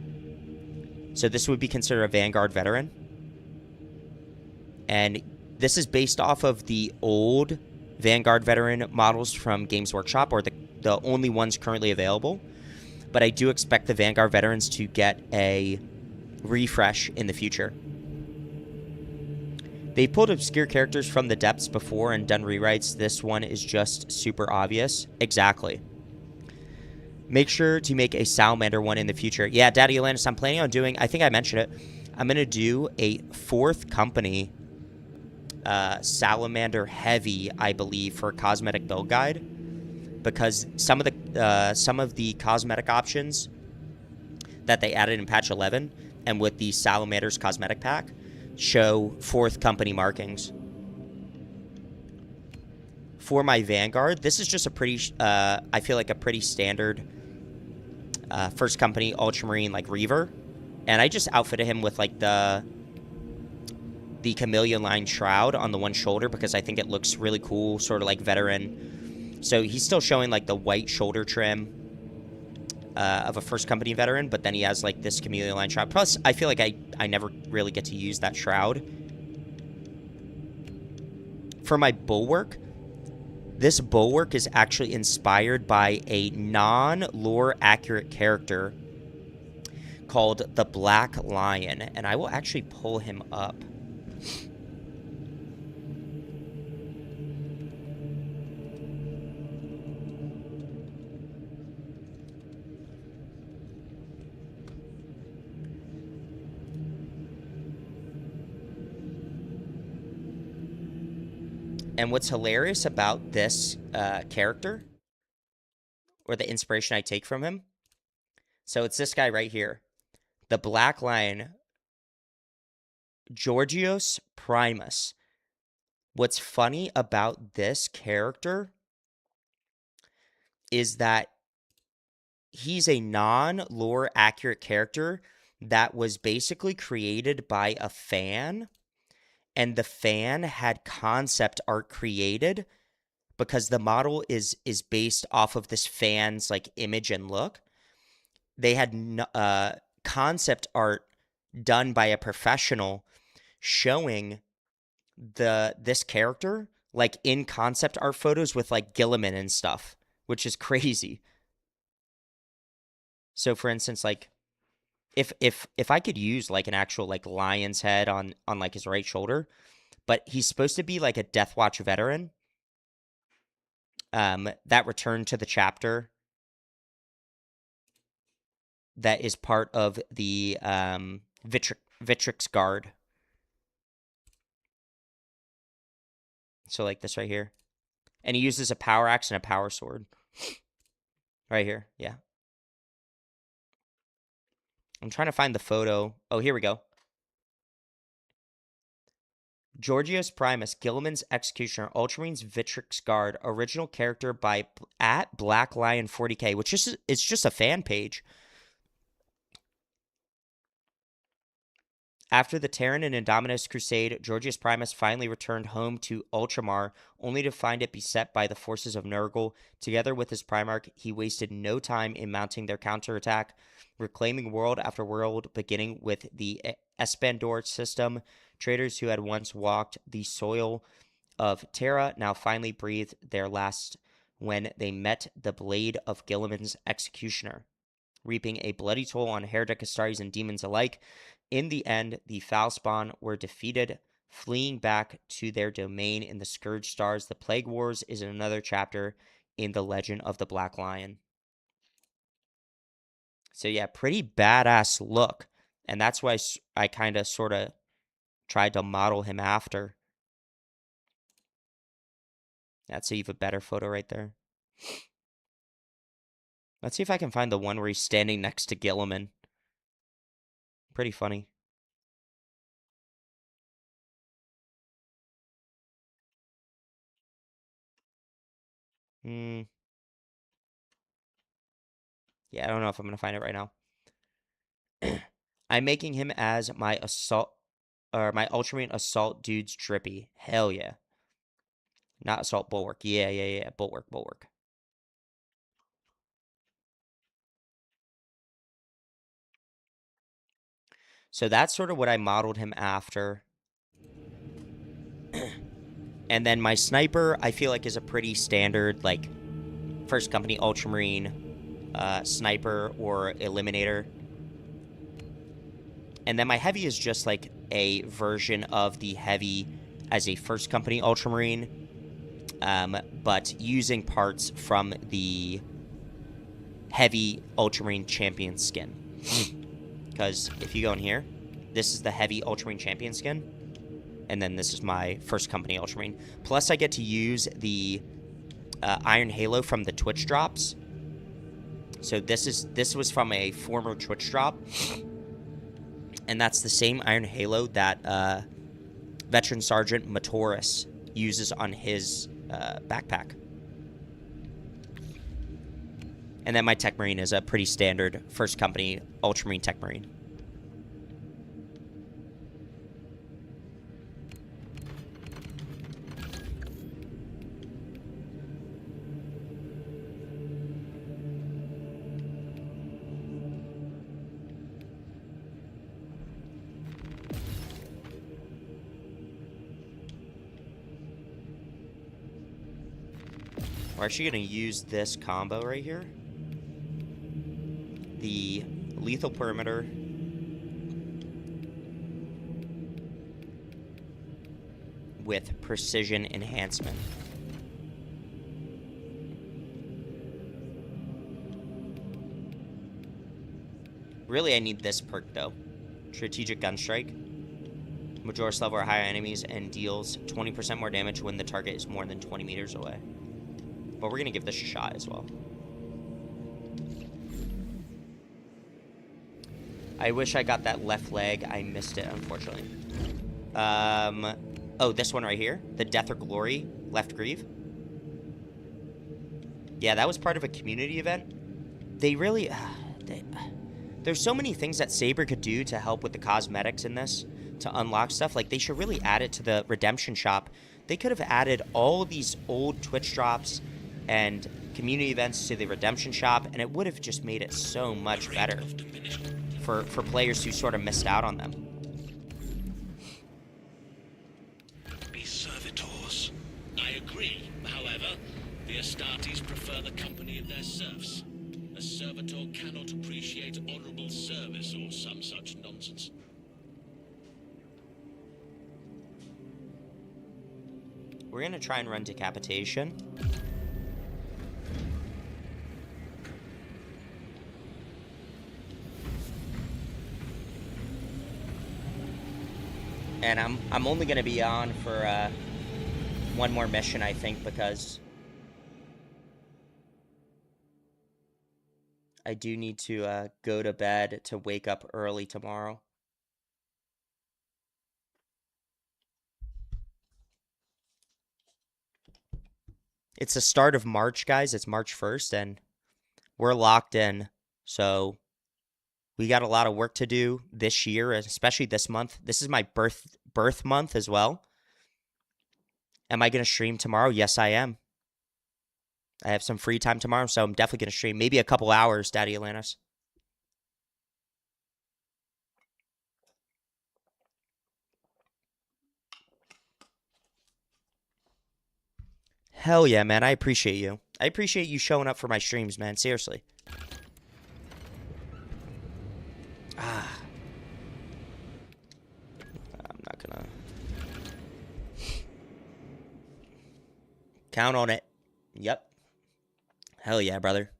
So this would be considered a Vanguard veteran. And this is based off of the old Vanguard veteran models from Games Workshop, or the only ones currently available. But I do expect the Vanguard veterans to get a refresh in the future. They pulled obscure characters from the depths before and done rewrites. This one is just super obvious. Exactly. Make sure to make a Salamander one in the future. Yeah, Daddy Atlantis, I'm planning on doing, I think I mentioned it, I'm going to do a 4th company Salamander heavy, I believe, for a cosmetic build guide, because some of the cosmetic options that they added in patch 11 and with the Salamander's cosmetic pack show 4th company markings. For my Vanguard, this is just a pretty I feel like a pretty standard first company Ultramarine like Reaver, and I just outfitted him with like the chameleon line shroud on the one shoulder because I think it looks really cool, sort of like veteran. So he's still showing like the white shoulder trim of a first company veteran, but then he has like this chameleon line shroud. Plus, I feel like I never really get to use that shroud. For my Bulwark, this Bulwark is actually inspired by a non-lore accurate character called the Black Lion, and I will actually pull him up. And what's hilarious about this character, or the inspiration I take from him, so it's this guy right here, the Black Lion, Georgios Primus. What's funny about this character is that he's a non-lore accurate character that was basically created by a fan, and the fan had concept art created because the model is based off of this fan's like image and look. They had concept art done by a professional showing this character like in concept art photos with like Gilliman and stuff, which is crazy. So for instance, like if I could use like an actual like lion's head on like his right shoulder, but he's supposed to be like a Death Watch veteran that returned to the chapter that is part of the Vitrix Guard. So like this right here. And he uses a power axe and a power sword. Right here, yeah. I'm trying to find the photo. Oh, here we go. Georgios Primus, Gilliman's Executioner, Ultramarines Vitrix Guard, original character by at Black Lion 40K, which is it's just a fan page. After the Terran and Indominus crusade, Georgius Primus finally returned home to Ultramar, only to find it beset by the forces of Nurgle. Together with his Primarch, he wasted no time in mounting their counterattack, reclaiming world after world, beginning with the Espandor system. Traders who had once walked the soil of Terra now finally breathed their last when they met the blade of Gilliman's executioner, reaping a bloody toll on heretic Astaris and demons alike. In the end, the Foulspawn were defeated, fleeing back to their domain in the Scourge Stars. The Plague Wars is another chapter in the Legend of the Black Lion. So yeah, pretty badass look. And that's why I kind of sort of tried to model him after. That's an even better photo right there. Let's see if I can find the one where he's standing next to Gilliman. Pretty funny. Yeah, I don't know if I'm going to find it right now. I'm making him as my assault, or my Ultramarine assault dude's Drippy. Hell yeah. Not assault bulwark. Yeah. Bulwark. So that's sort of what I modeled him after. And then my sniper, I feel like, is a pretty standard, like, first company Ultramarine sniper or eliminator. And then my heavy is just like a version of the heavy as a first company Ultramarine, but using parts from the heavy Ultramarine champion skin. Because if you go in here, this is the heavy Ultramarine champion skin, and then this is my first company Ultramarine. Plus, I get to use the Iron Halo from the Twitch drops. So this was from a former Twitch drop, and that's the same Iron Halo that Veteran Sergeant Matoris uses on his backpack. And then my TECHMARINE is a pretty standard first company Ultramarine TECHMARINE. We're actually going to use this combo right here. The lethal perimeter with precision enhancement. Really, I need this perk though. Strategic Gun Strike. Majoris level or higher enemies and deals 20% more damage when the target is more than 20 meters away. But we're going to give this a shot as well. I wish I got that left leg. I missed it, unfortunately. Oh, this one right here. The Death or Glory left greave. Yeah, that was part of a community event. They really... there's so many things that Saber could do to help with the cosmetics in this, to unlock stuff. Like, they should really add it to the Redemption Shop. They could have added all of these old Twitch drops and community events to the Redemption Shop, and it would have just made it so much better for players who sort of missed out on them. Be servitors. I agree. However, the Astartes prefer the company of their serfs. A servitor cannot appreciate honorable service or some such nonsense. We're going to try and run Decapitation. And I'm only going to be on for one more mission, I think, because I do need to go to bed to wake up early tomorrow. It's the start of March, guys. It's March 1st, and we're locked in. So We got a lot of work to do this year, especially this month. This is my birth month as well. Am I going to stream tomorrow? Yes, I am. I have some free time tomorrow, so I'm definitely going to stream. Maybe a couple hours, Daddy Atlantis. Hell yeah, man. I appreciate you. I appreciate you showing up for my streams, man. Seriously. I'm not gonna... Count on it. Yep. Hell yeah, brother.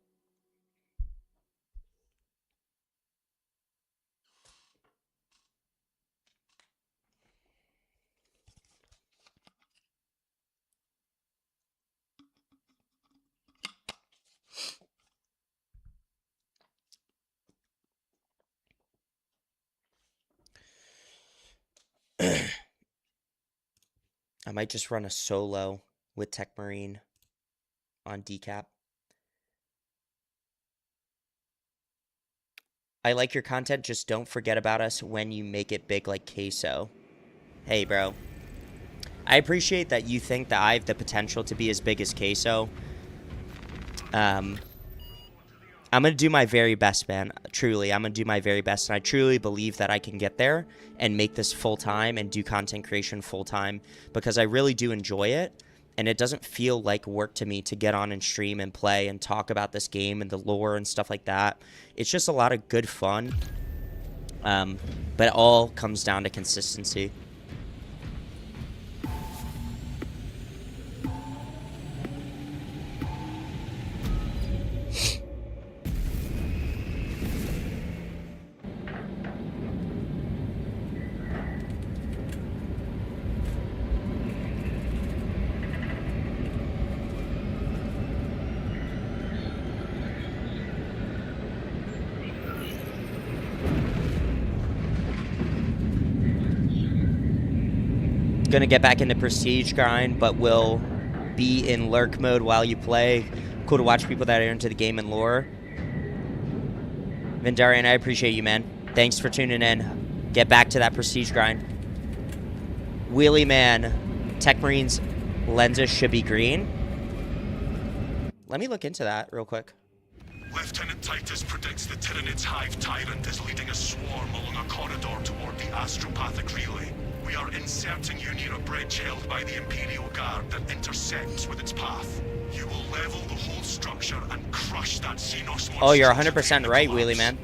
I might just run a solo with TECHMARINE on decap. I like your content, just don't forget about us when you make it big like queso. Hey, bro. I appreciate that you think that I have the potential to be as big as queso. I'm going to do my very best, man. Truly, I'm going to do my very best. And I truly believe that I can get there and make this full-time and do content creation full-time because I really do enjoy it. And it doesn't feel like work to me to get on and stream and play and talk about this game and the lore and stuff like that. It's just a lot of good fun. But it all comes down to consistency. Gonna get back into prestige grind, but will be in lurk mode while you play. Cool to watch people that are into the game and lore. Vindarian, I appreciate you, man. Thanks for tuning in. Get back to that prestige grind. Wheelie Man, TECHMARINE's lenses should be green. Let me look into that real quick. Lieutenant Titus predicts the Tyranids Hive Tyrant is leading a swarm along a corridor toward the astropathic relay. We are inserting you near a bridge held by the Imperial Guard that intersects with its path. You will level the whole structure and crush that Xenos monster. Oh, you're 100% right, Wheelie Man.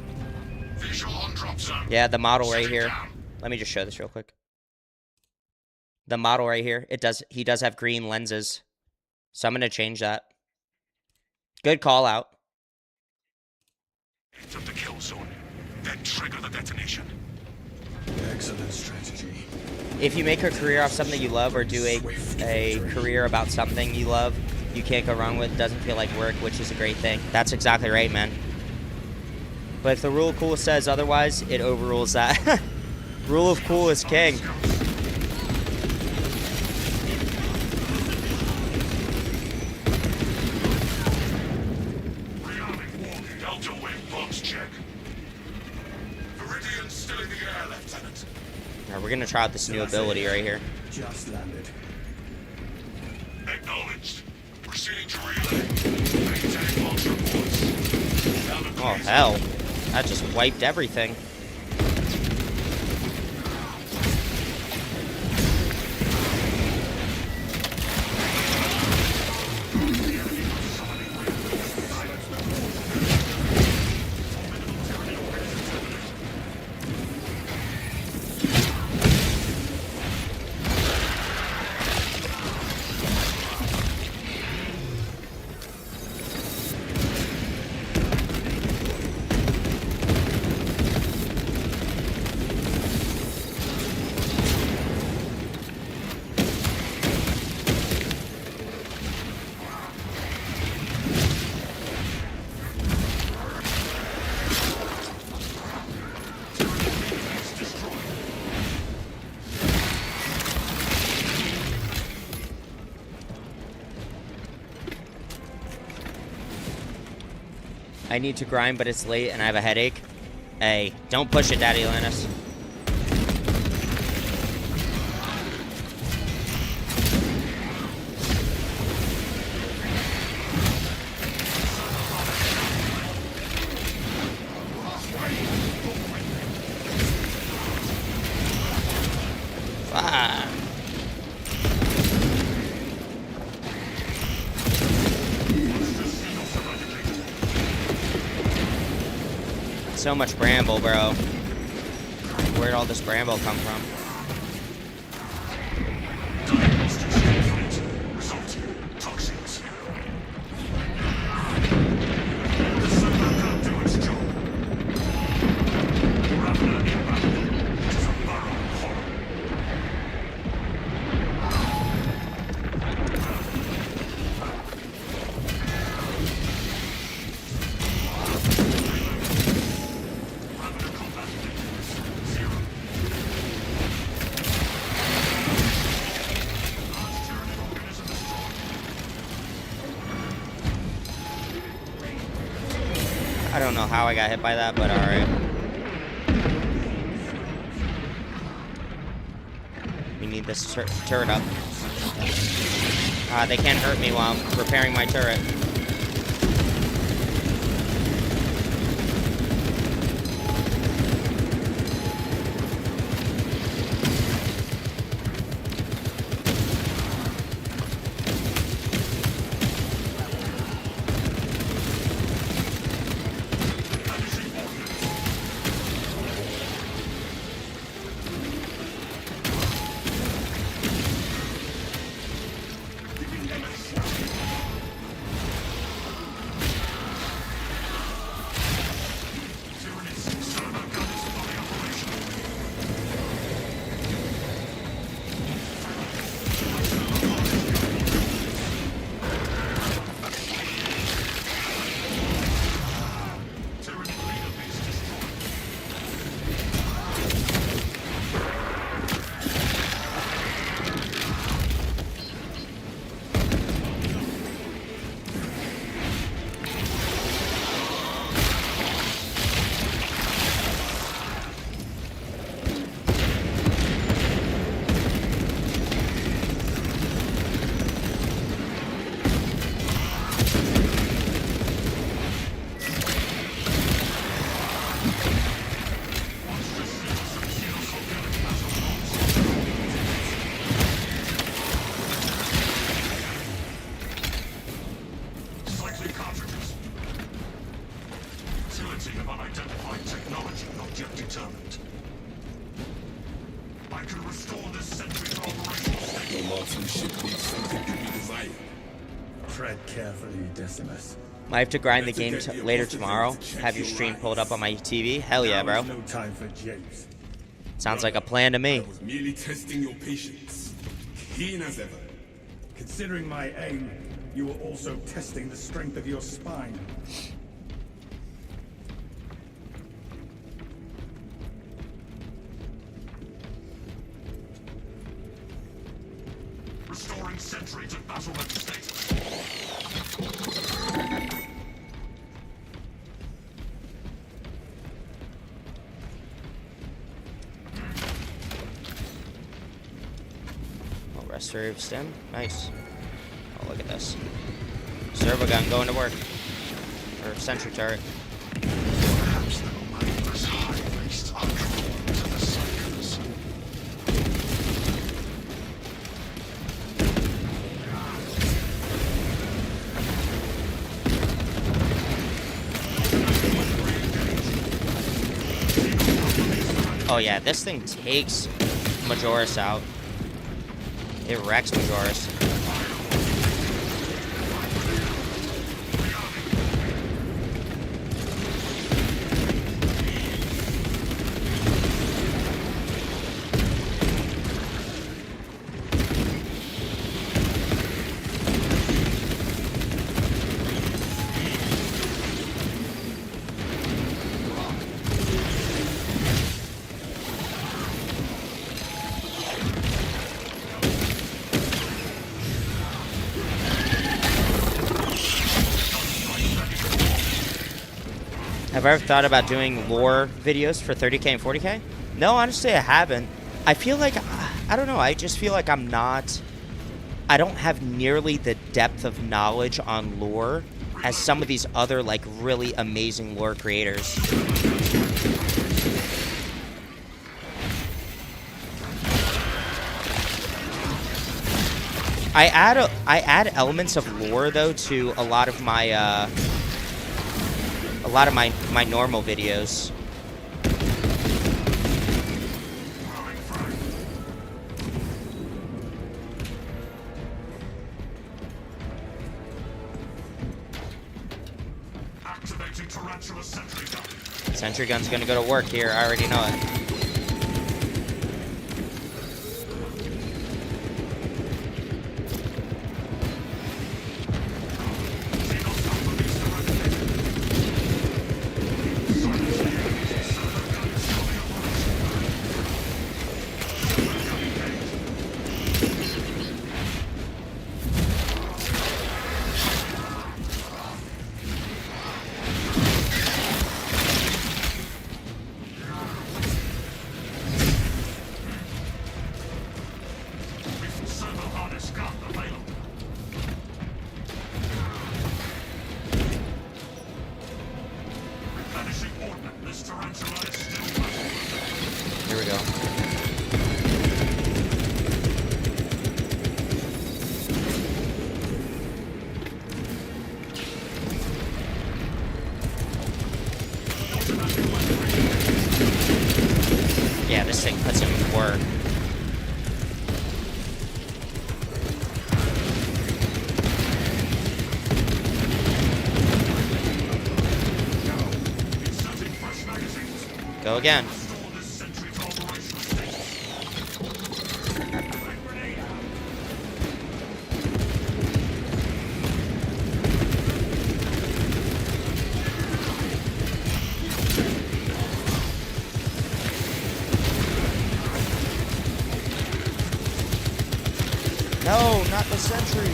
Visual on drop zone. Yeah, the model right here. Down. Let me just show this real quick. The model right here, he does have green lenses. So I'm going to change that. Good call out. Enter the kill zone, then trigger the detonation. Excellent strategy. If you make a career off something you love or do a career about something you love, you can't go wrong with. It doesn't feel like work, which is a great thing. That's exactly right, man. But if the rule of cool says otherwise, it overrules that. Rule of cool is king. Delta wing box check. Viridian's still in the air, Lieutenant. Now we're gonna try out this new ability right here. Just landed. Acknowledged. Proceeding to relay. Maintain box reports. Oh hell, that just wiped everything. I need to grind, but it's late and I have a headache. Hey, don't push it, Daddy Linus. Ah. So much bramble, bro. Where'd all this bramble come from? Diagnostics complete. Result, toxins. The server can't do its job. Raveler inbound. It is a barrel of horror. Raveler combat index 0. Large tyranid organism destroyed. I don't know how I got hit by that, but alright. We need this turret up. They can't hurt me while I'm repairing my turret. Cycling cartridges. Utility of unidentified technology not yet determined. I can restore this sentry to operational state. The Martin ship leaves something to be desired. Tread carefully, Decimus. Might have to grind the game later tomorrow. Have your stream pulled up on my TV. Hell yeah, bro. Now is no time for japes. Sounds like a plan to me. I was merely testing your patience. Keen as ever. Considering my aim, you were also testing the strength of your spine. Restoring sentry to battlement status. Oh, restorative stem. Nice. Oh, look at this. Servo gun going to work. Or sentry turret. Perhaps the mindless high-faced are drawn to the cycles. Oh yeah, this thing takes Majoris out. It wrecks Majoris. Have I ever thought about doing lore videos for 30K and 40K? No, honestly, I haven't. I feel like, I don't know, I just feel like I don't have nearly the depth of knowledge on lore as some of these other, like, really amazing lore creators. I add elements of lore, though, to a lot of my normal videos. Activating tarantula sentry gun. Sentry gun's gonna go to work here. I already know it. Here we go. Yeah, this thing puts him to work. Go again. No, not the sentry.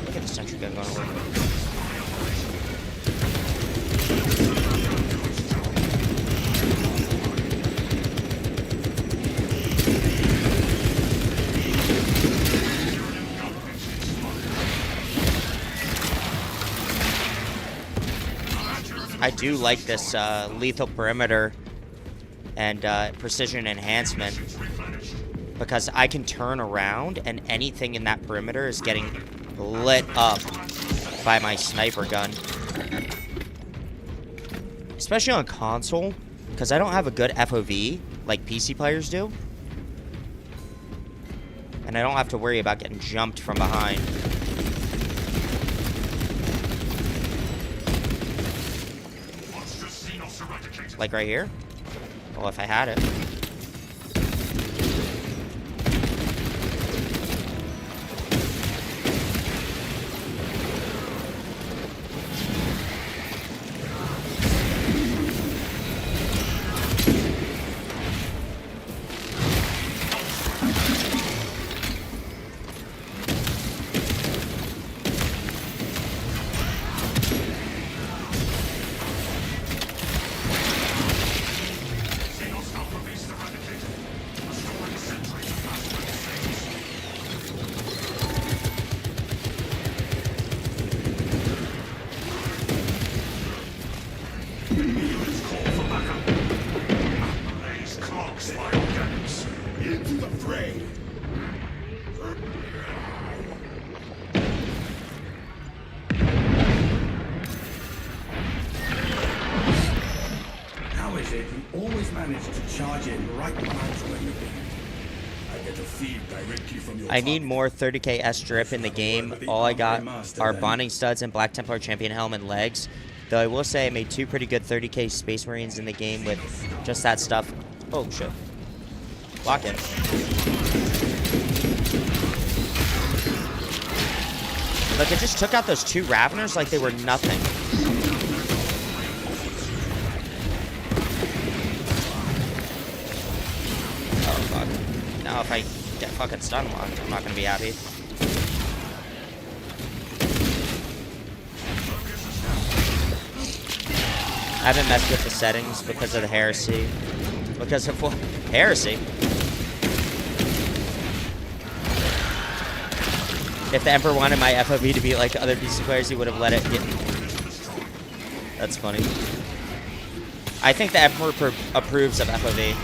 Look at the sentry gun going to work. I do like this lethal perimeter and precision enhancement because I can turn around and anything in that perimeter is getting lit up by my sniper gun. Especially on console, because I don't have a good FOV like PC players do. And I don't have to worry about getting jumped from behind. Like right here? Well, if I had it. Into the fray! How is it you always manage to charge in right when I'm trying to be? I get to feed directly from your I need target. more 30k S drip in the game. All I got are bonding studs and Black Templar Champion helm and legs. Though I will say I made 2 pretty good 30k Space Marines in the game with just that stuff. Oh shit. Lock it. Look, it just took out those 2 Raveners like they were nothing. Oh fuck. Now if I get fucking stun locked, I'm not gonna be happy. I haven't messed with the settings because of the heresy. Because of what? Heresy? If the Emperor wanted my FOV to be like other PC players, he would have let it get... That's funny. I think the Emperor approves of FOV.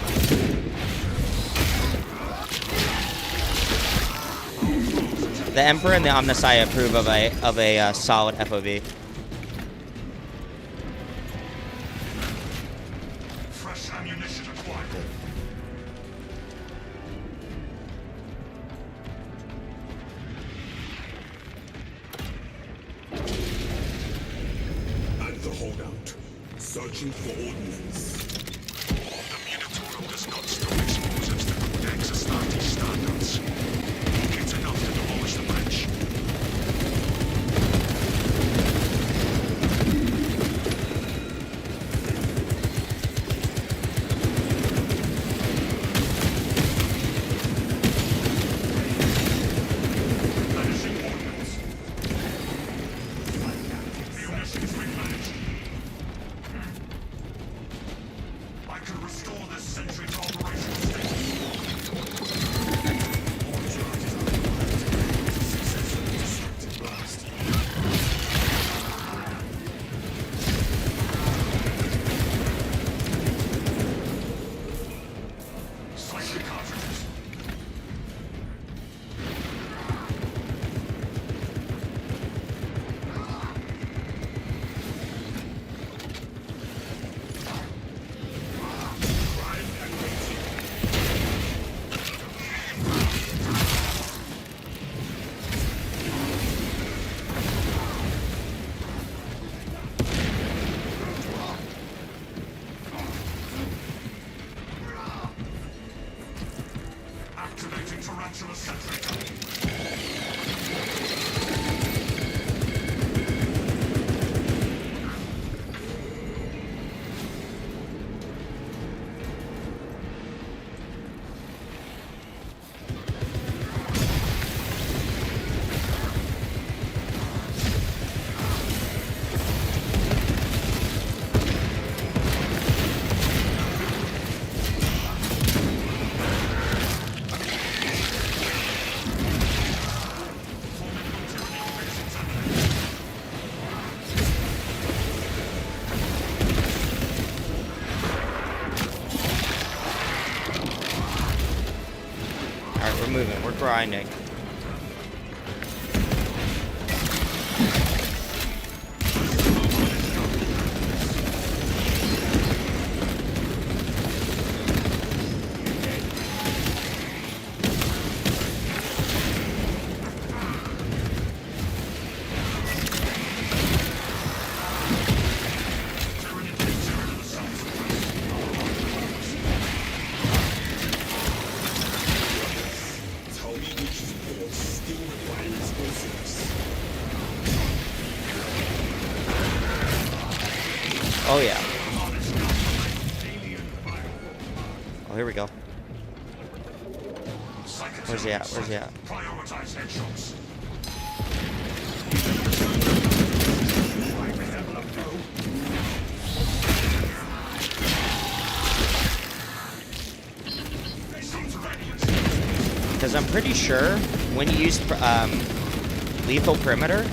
The Emperor and the Omnisci approve of a solid FOV. Fresh ammunition acquired. At the holdout, searching for ordnance. The Minotaur does not still expose us to Codex Astartes standards. It's enough to demolish the bridge. Vanishing ordnance. Munitions replenished. I can restore this sentry to operational state. Cycling cartridges. Activating tarantula sentry. Alright, we're moving. We're grinding. Tell me which sports still require explosives. Oh yeah. Oh, here we go. Where's he at? Where's he at? Prioritize headshots. Because I'm pretty sure when you use lethal perimeter,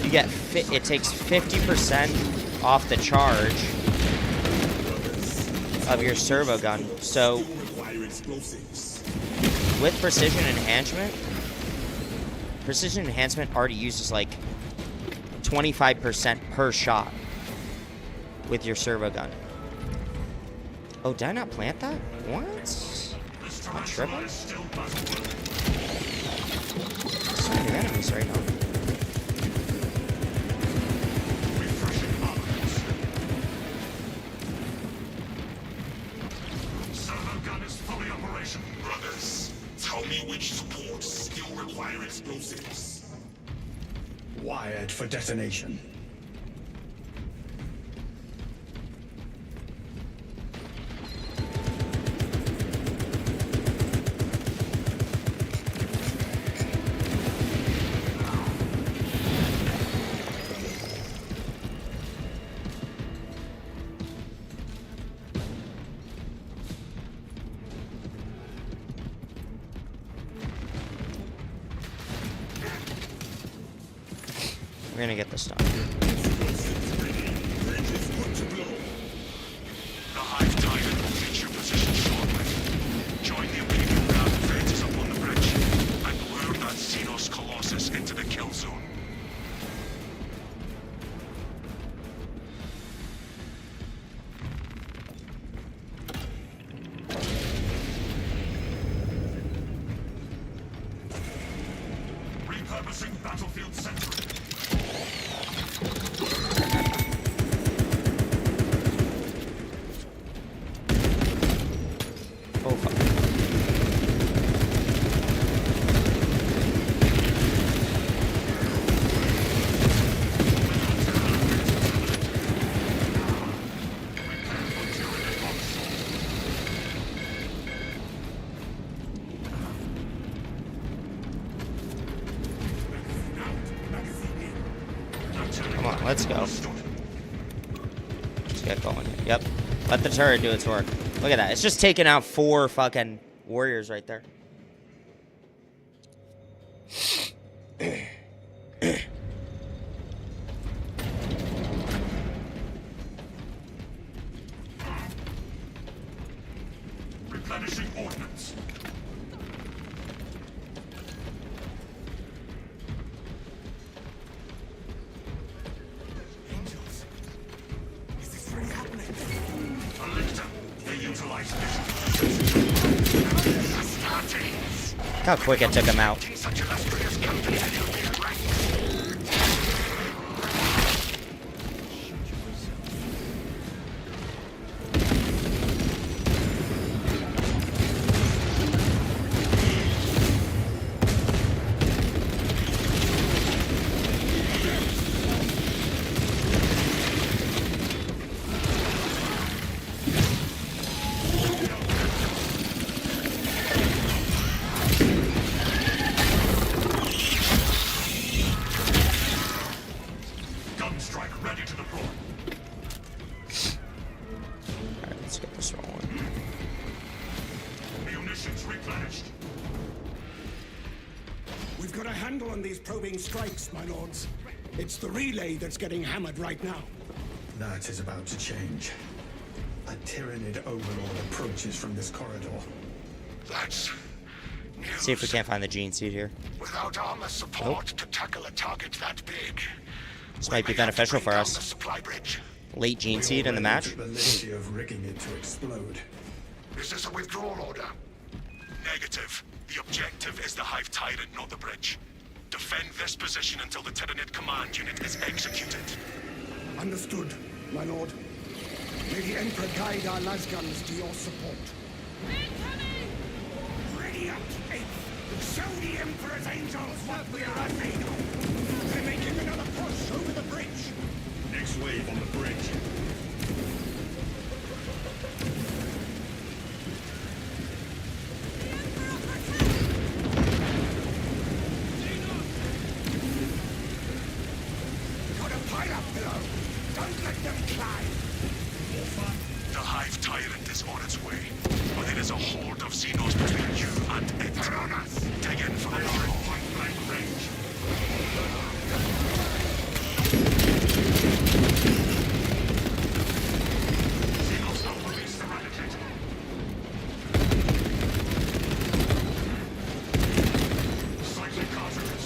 you get it takes 50% off the charge of your servo gun. So Require explosives. with precision enhancement already uses like 25% per shot with your servo gun. Oh, did I not plant that? What? I'm tripping. Tarantula is still battle-worthy. So many enemies right now. Refreshing armaments. Servo gun is fully operational. Brothers, tell me which supports still require explosives. Wired for detonation. We're gonna get this done. The Hive Tyrant will reach your position shortly. Join the Imperial Guard defenders up on the bridge and lure that Xenos Colossus into the kill zone. Repurposing battlefield sentry. Oh fuck. Come on, let's go. Let's get going. Yep. Let the turret do its work. Look at that. It's just taking out 4 fucking warriors right there. Replenishing ordnance. Angels. Is this really happening? Alecta, they utilize Astartes. Look how quick it took him out. Such illustrious company in your ranks. Gunstrike ready to deploy. Alright, let's get this rolling. Munitions replenished. We've got a handle on these probing strikes, my lords. It's the relay that's getting hammered right now. That is about to change. A Tyranid overlord approaches from this corridor. That's news. See if we can't find the gene seed here. Without armor support to tackle a target that big, This we might be may have to beneficial bring for down us. the supply bridge. Late gene seed in the Already match. took the liberty of rigging it to explode. Is this a withdrawal order? Negative. The objective is the Hive Tyrant, not the bridge. Defend this position until the Tyranid command unit is executed. Understood, my lord. May the Emperor guide our lasguns to your support. Ready up, Eighth. Show the Emperor's angels what we are made of. They're making another push over the bridge. Next wave on the bridge. Got a pile up below. Don't let them climb. The Hive Tyrant is on its way, but it is a horde of Xenos between you and it. Dig in for the power. Point-blank range. Xenos Alpha beast eradicated. Cycling cartridges.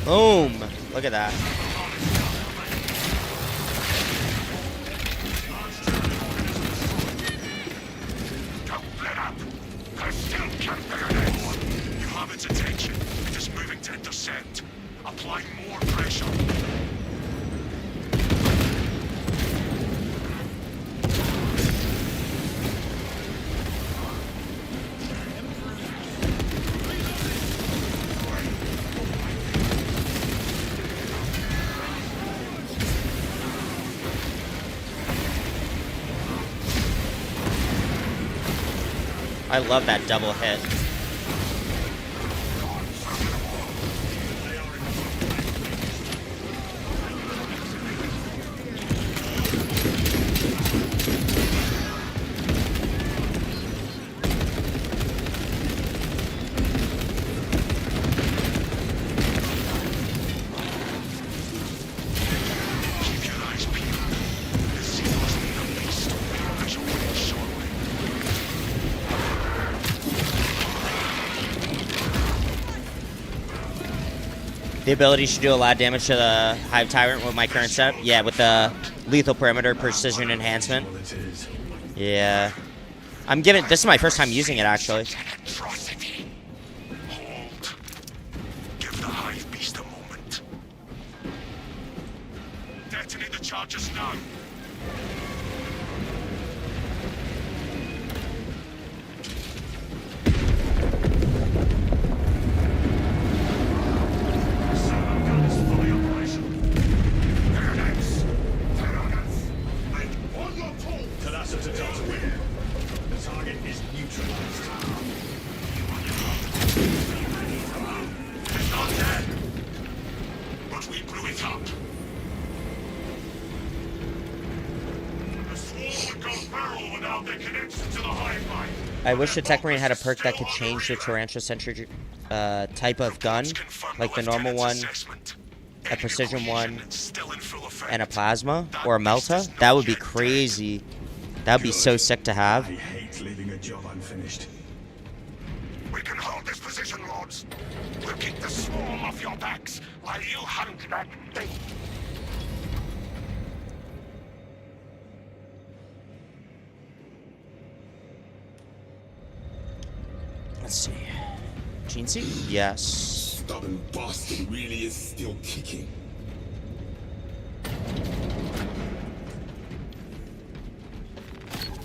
Boom. Look at that. Don't let up. I still can't bear this. You have its attention. It is moving to intercept. Apply more pressure. I love that double hit. Keep your eyes peeled. The Xenos need a beast. Visual ready shortly. The ability should do a lot of damage to the Hive Tyrant with my current setup. Yeah, with the lethal perimeter precision enhancement. All it is. Yeah. I'm giving. This is my first time using it, actually. Atrocity. Hold. Give the hive beast a moment. Detonate the charges now. Sonar gun is fully operational. Terrorists! Terrorists! And on your toes! Colossal to Delta Wing. The target is neutralized. It's not dead. But we blew it up. The swarm would go feral without the connection to the hive mind. I wish the TECHMARINE had a perk that could change the tarantula-centric type of gun, like the normal one, a precision one, and a plasma or a melta. That would be crazy. That would be so sick to I have. hate leaving a job unfinished. We can hold this position, Lords. We'll keep the swarm off your backs while you hunt that thing. Let's see. Gene seed? Yes. Stubborn bastard really is still kicking.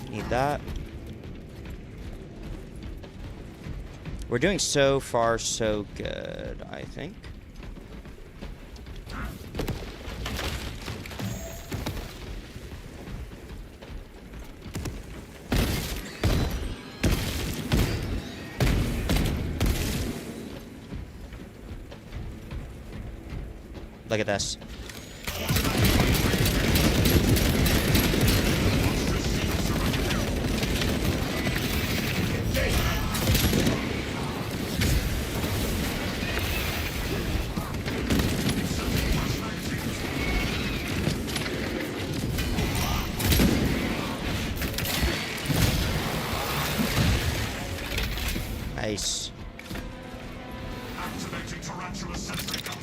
Need that. We're doing so far so good, I think. Look at this. Nice. Activating tarantula sentry gun.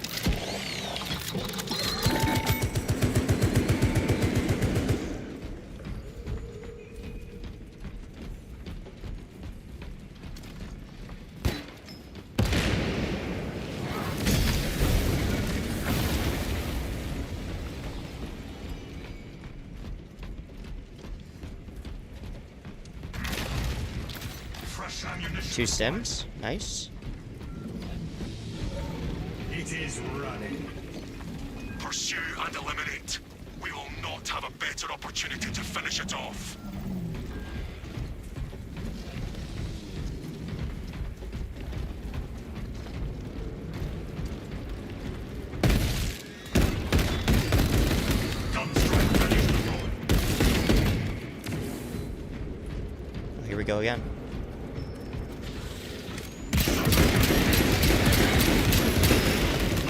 Fresh ammunition. 2 stims. Nice. It is running. Pursue and eliminate. We will not have a better opportunity to finish it off. Gunstrike ready to deploy. Here we go again.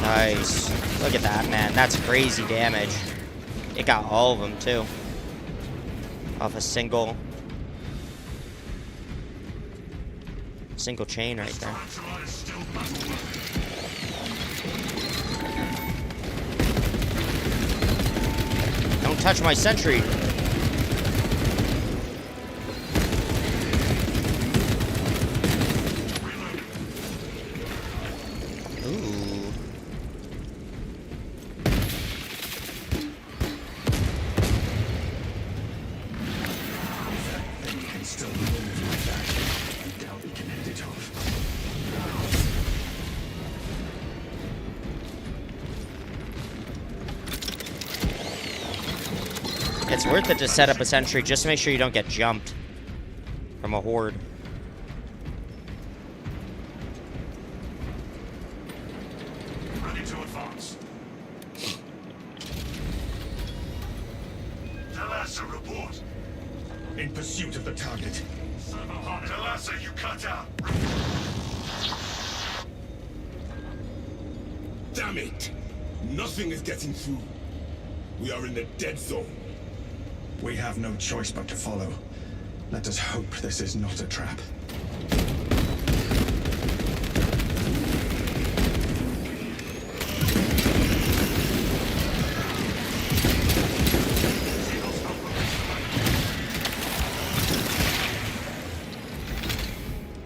Nice. Look at that, man. That's crazy damage. It got all of them, too. Off a single chain right there. Tarantula is still battle-worthy. Don't touch my sentry. Ooh. Thing can still move like that. I doubt we can hit it off. It's worth it to set up a sentry just to make sure you don't get jumped from a horde. Ready to advance. Delassa, report. In pursuit of the target. Delassa, you cut out. Damn it! Nothing is getting through. We are in the dead zone. We have no choice but to follow. Let us hope this is not a trap.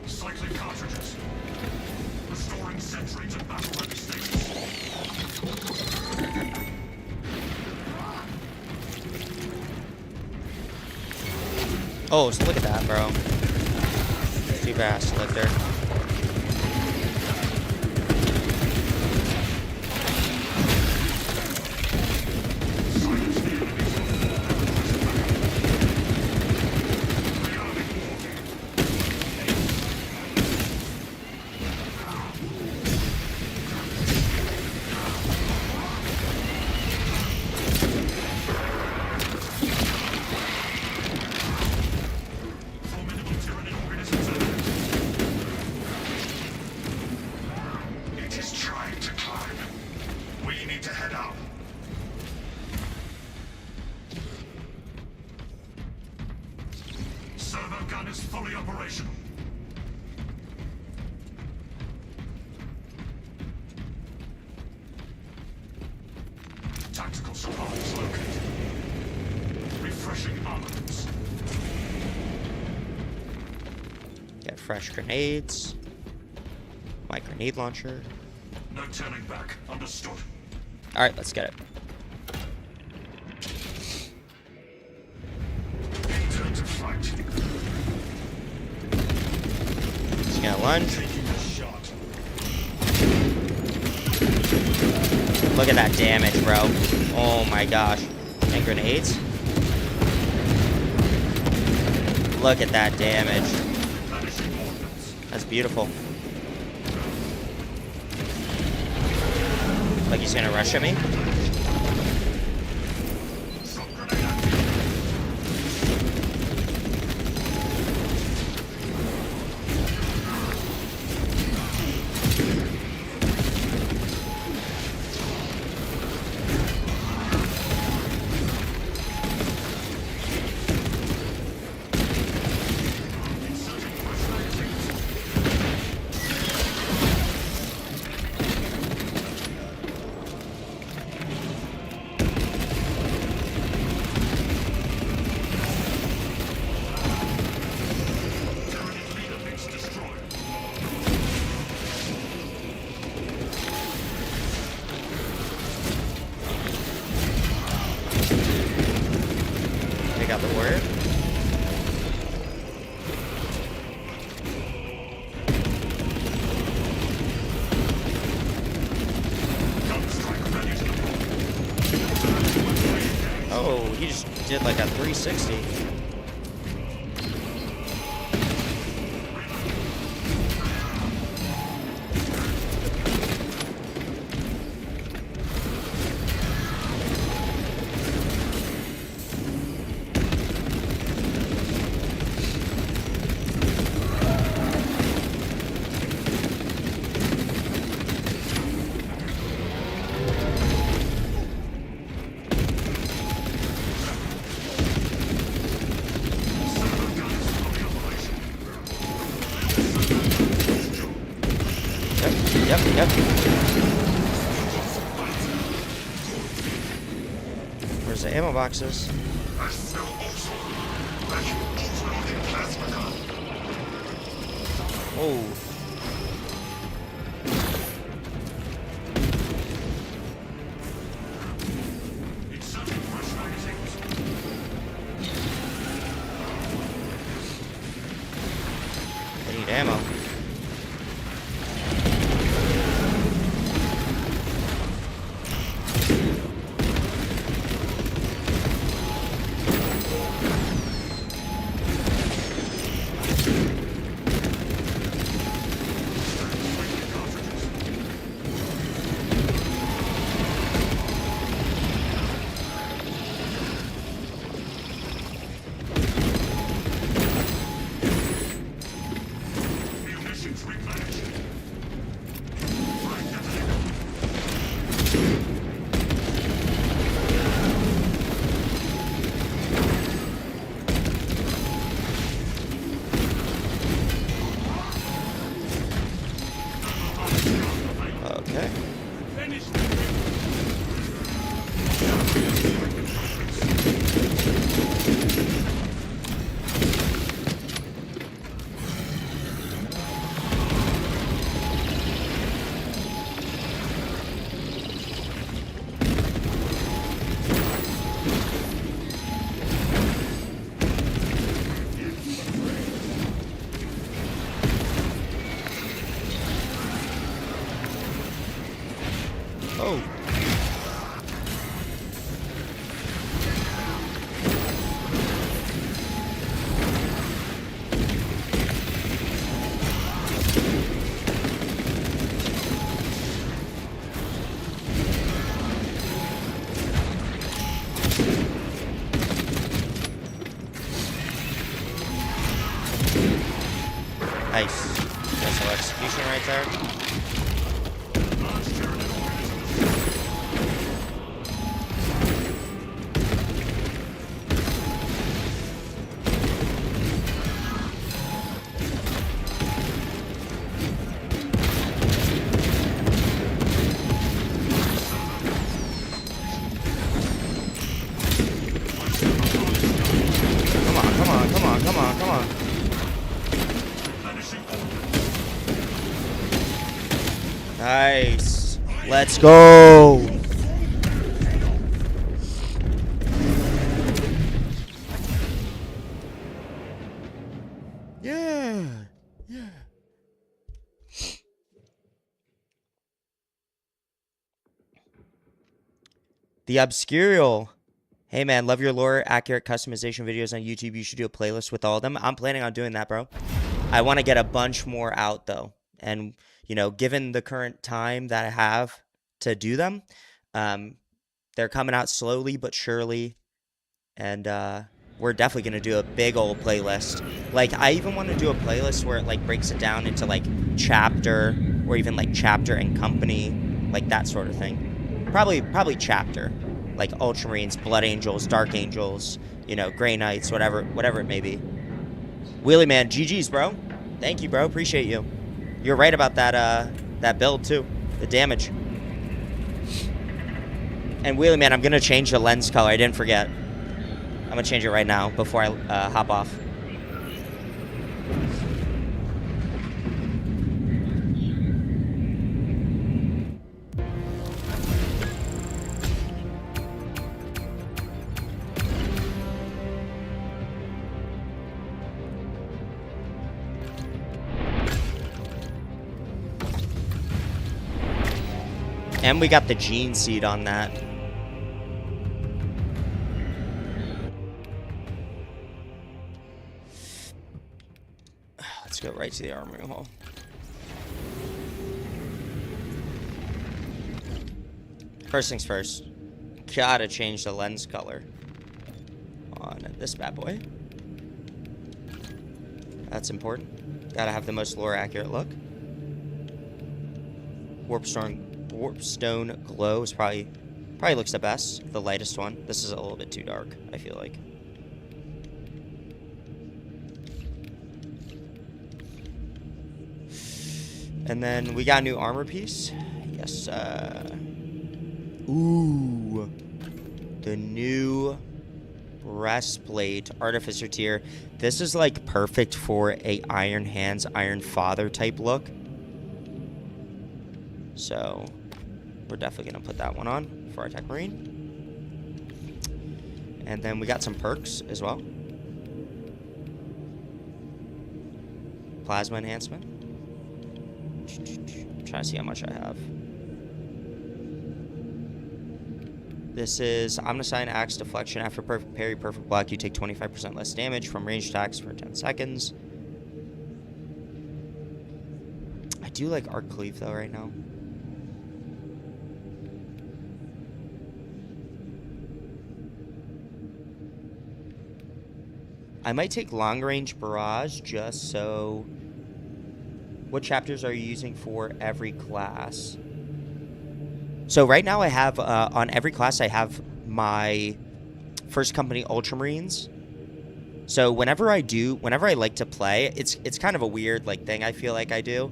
Cycling cartridges. Restoring sentry to battle-ready status. Oh, so look at that, bro. Too fast, look there. Formidable tyranid organisms. It is trying to climb. We need to head up. Servo gun is fully operational. Tactical supplies located. Refreshing armaments. Get fresh grenades. My grenade launcher. No turning back. Understood. Alright, let's get it. Turn to fight. Just gonna lunge. Taking a shot. Look at that damage, bro. Oh my gosh. And grenades. Look at that damage. Vanishing ordnance. That's beautiful. Like he's gonna rush at me. Shock grenade active. Inserting fresh magazines. Tyranid leader bits destroyed. Take out the warrior. Gun strike ready to deploy. Oh, he just did like a 360. Yep. Where's A? of ammo boxes. I smell also like ultra-looking plasma gun. Oh. Inserting fresh magazines. I need ammo. Munitions replenished. Okay. Oh. Nice. That's no execution right there. Come on, come on, come on, come on, come on. Nice. Let's go. Yeah. Yeah. The Obscurial. Hey man, love your lore, accurate customization videos on YouTube. You should do a playlist with all of them. I'm planning on doing that, bro. I want to get a bunch more out though. And, you know, given the current time that I have to do them, they're coming out slowly but surely. And we're definitely going to do a big old playlist. Like, I even want to do a playlist where it, like, breaks it down into, like, chapter or even, like, chapter and company, like, that sort of thing. Probably chapter. Like, Ultramarines, Blood Angels, Dark Angels, you know, Grey Knights, whatever it may be. Wheelie Man, GG's, bro. Thank you, bro. Appreciate you. You're right about that build, too. The damage. And Wheelie Man, I'm going to change the lens color. I didn't forget. I'm going to change it right now before I hop off. And we got the gene seed on that. Let's go right to the armory hall. First things first. Gotta change the lens color on this bad boy. That's important. Gotta have the most lore accurate look. Warpstone glow is probably looks the best. The lightest one. This is a little bit too dark, I feel like. And then we got a new armor piece. Yes. Ooh. the new breastplate, Artificer tier. This is like perfect for a Iron Hands, Iron Father type look. So we're definitely going to put that one on for our TECHMARINE. And then we got some perks as well. Plasma enhancement. Trying to see how much I have. This is Omniscient Axe Deflection. After perfect parry, perfect block, you take 25% less damage from ranged attacks for 10 seconds. I do like Arc Cleave though right now. I might take Long Range Barrage just so... What chapters are you using for every class? So right now I have, on every class, I have my first company Ultramarines. So whenever I like to play, it's kind of a weird like thing I feel like I do.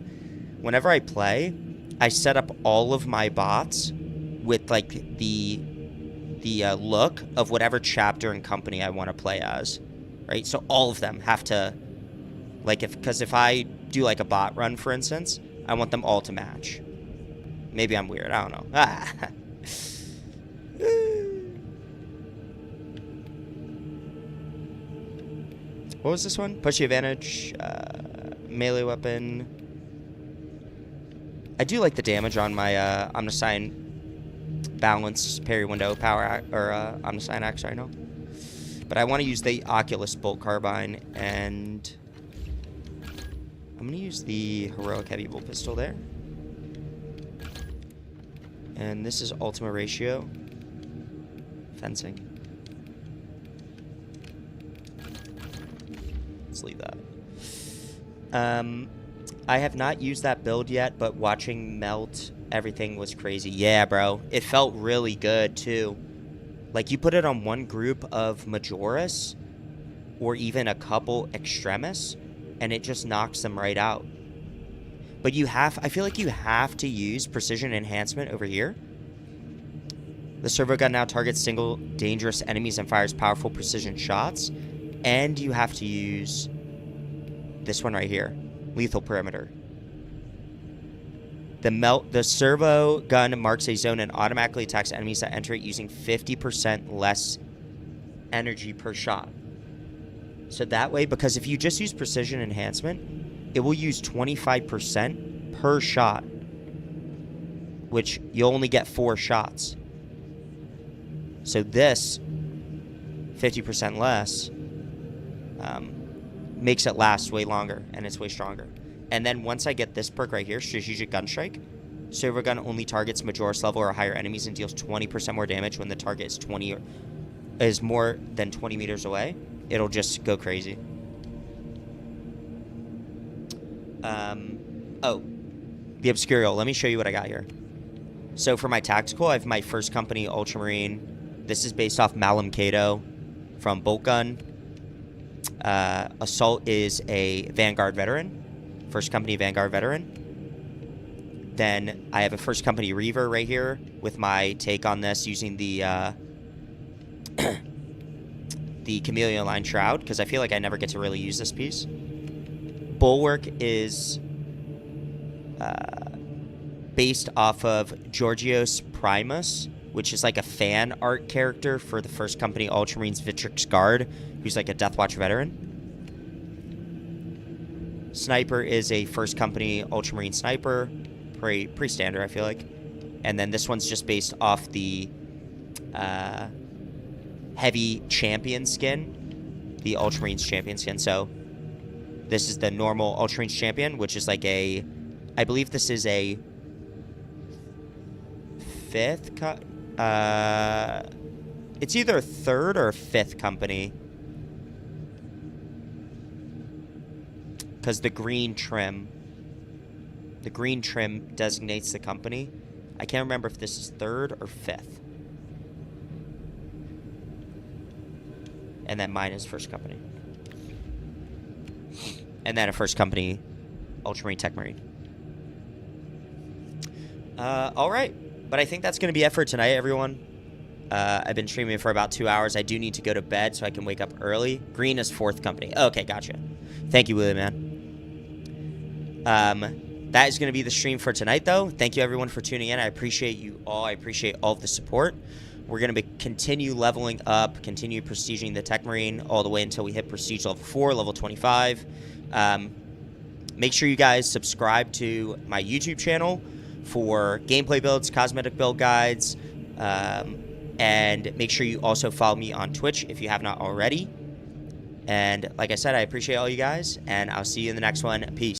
Whenever I play, I set up all of my bots with like the look of whatever chapter and company I want to play as, right? So all of them have to, like, because if I do like a bot run, for instance, I want them all to match. Maybe I'm weird. I don't know. What was this one? Pushy advantage, melee weapon. I do like the damage on my Omniscient balance parry window power or Omniscient axe right now. But I want to use the Oculus bolt carbine, and I'm gonna use the heroic heavy bolt pistol there. And this is Ultima Ratio. Fencing. Let's leave that. I have not used that build yet, but watching Melt, everything was crazy. Yeah, bro. It felt really good, too. Like, you put it on one group of Majoris, or even a couple Extremis, and it just knocks them right out. But I feel like you have to use precision enhancement over here. The servo gun now targets single dangerous enemies and fires powerful precision shots. And you have to use this one right here, lethal perimeter. The servo gun marks a zone and automatically attacks enemies that enter it using 50% less energy per shot. So that way, because if you just use precision enhancement, it will use 25% per shot, which you'll only get 4 shots. So this 50% less makes it last way longer, and it's way stronger. And then once I get this perk right here, Strategic Gun Strike, servo gun only targets Majoris level or higher enemies and deals 20% more damage when the target is more than 20 meters away. It'll just go crazy. Oh, the Obscurial. Let me show you what I got here. So for my tactical, I have my first company Ultramarine. This is based off Malum Cato from Bolt Gun. Assault is a Vanguard veteran. First company Vanguard veteran. Then I have a first company Reaver right here with my take on this using the the Chameleon Line Shroud, because I feel like I never get to really use this piece. Bulwark is based off of Georgios Primus, which is like a fan art character for the first company Ultramarines Vitrix Guard, who's like a Deathwatch veteran. Sniper is a first company Ultramarine Sniper, pretty standard, I feel like. And then this one's just based off the heavy champion skin, the Ultramarines champion skin. So this is the normal Ultramarines champion, which is like I believe this is a 5th it's either a 3rd or a 5th company, because the green trim designates the company. I can't remember if this is 3rd or 5th. And then mine is first company. And then a first company Ultramarine TECHMARINE. Alright. But I think that's going to be it for tonight, everyone. I've been streaming for about 2 hours. I do need to go to bed so I can wake up early. Green is 4th company. Okay, gotcha. Thank you, Willie, man. That is going to be the stream for tonight, though. Thank you, everyone, for tuning in. I appreciate you all. I appreciate all of the support. We're going to continue leveling up, continue prestiging the TECHMARINE all the way until we hit prestige level 4, level 25. Make sure you guys subscribe to my YouTube channel for gameplay builds, cosmetic build guides, and make sure you also follow me on Twitch if you have not already. And like I said, I appreciate all you guys, and I'll see you in the next one. Peace.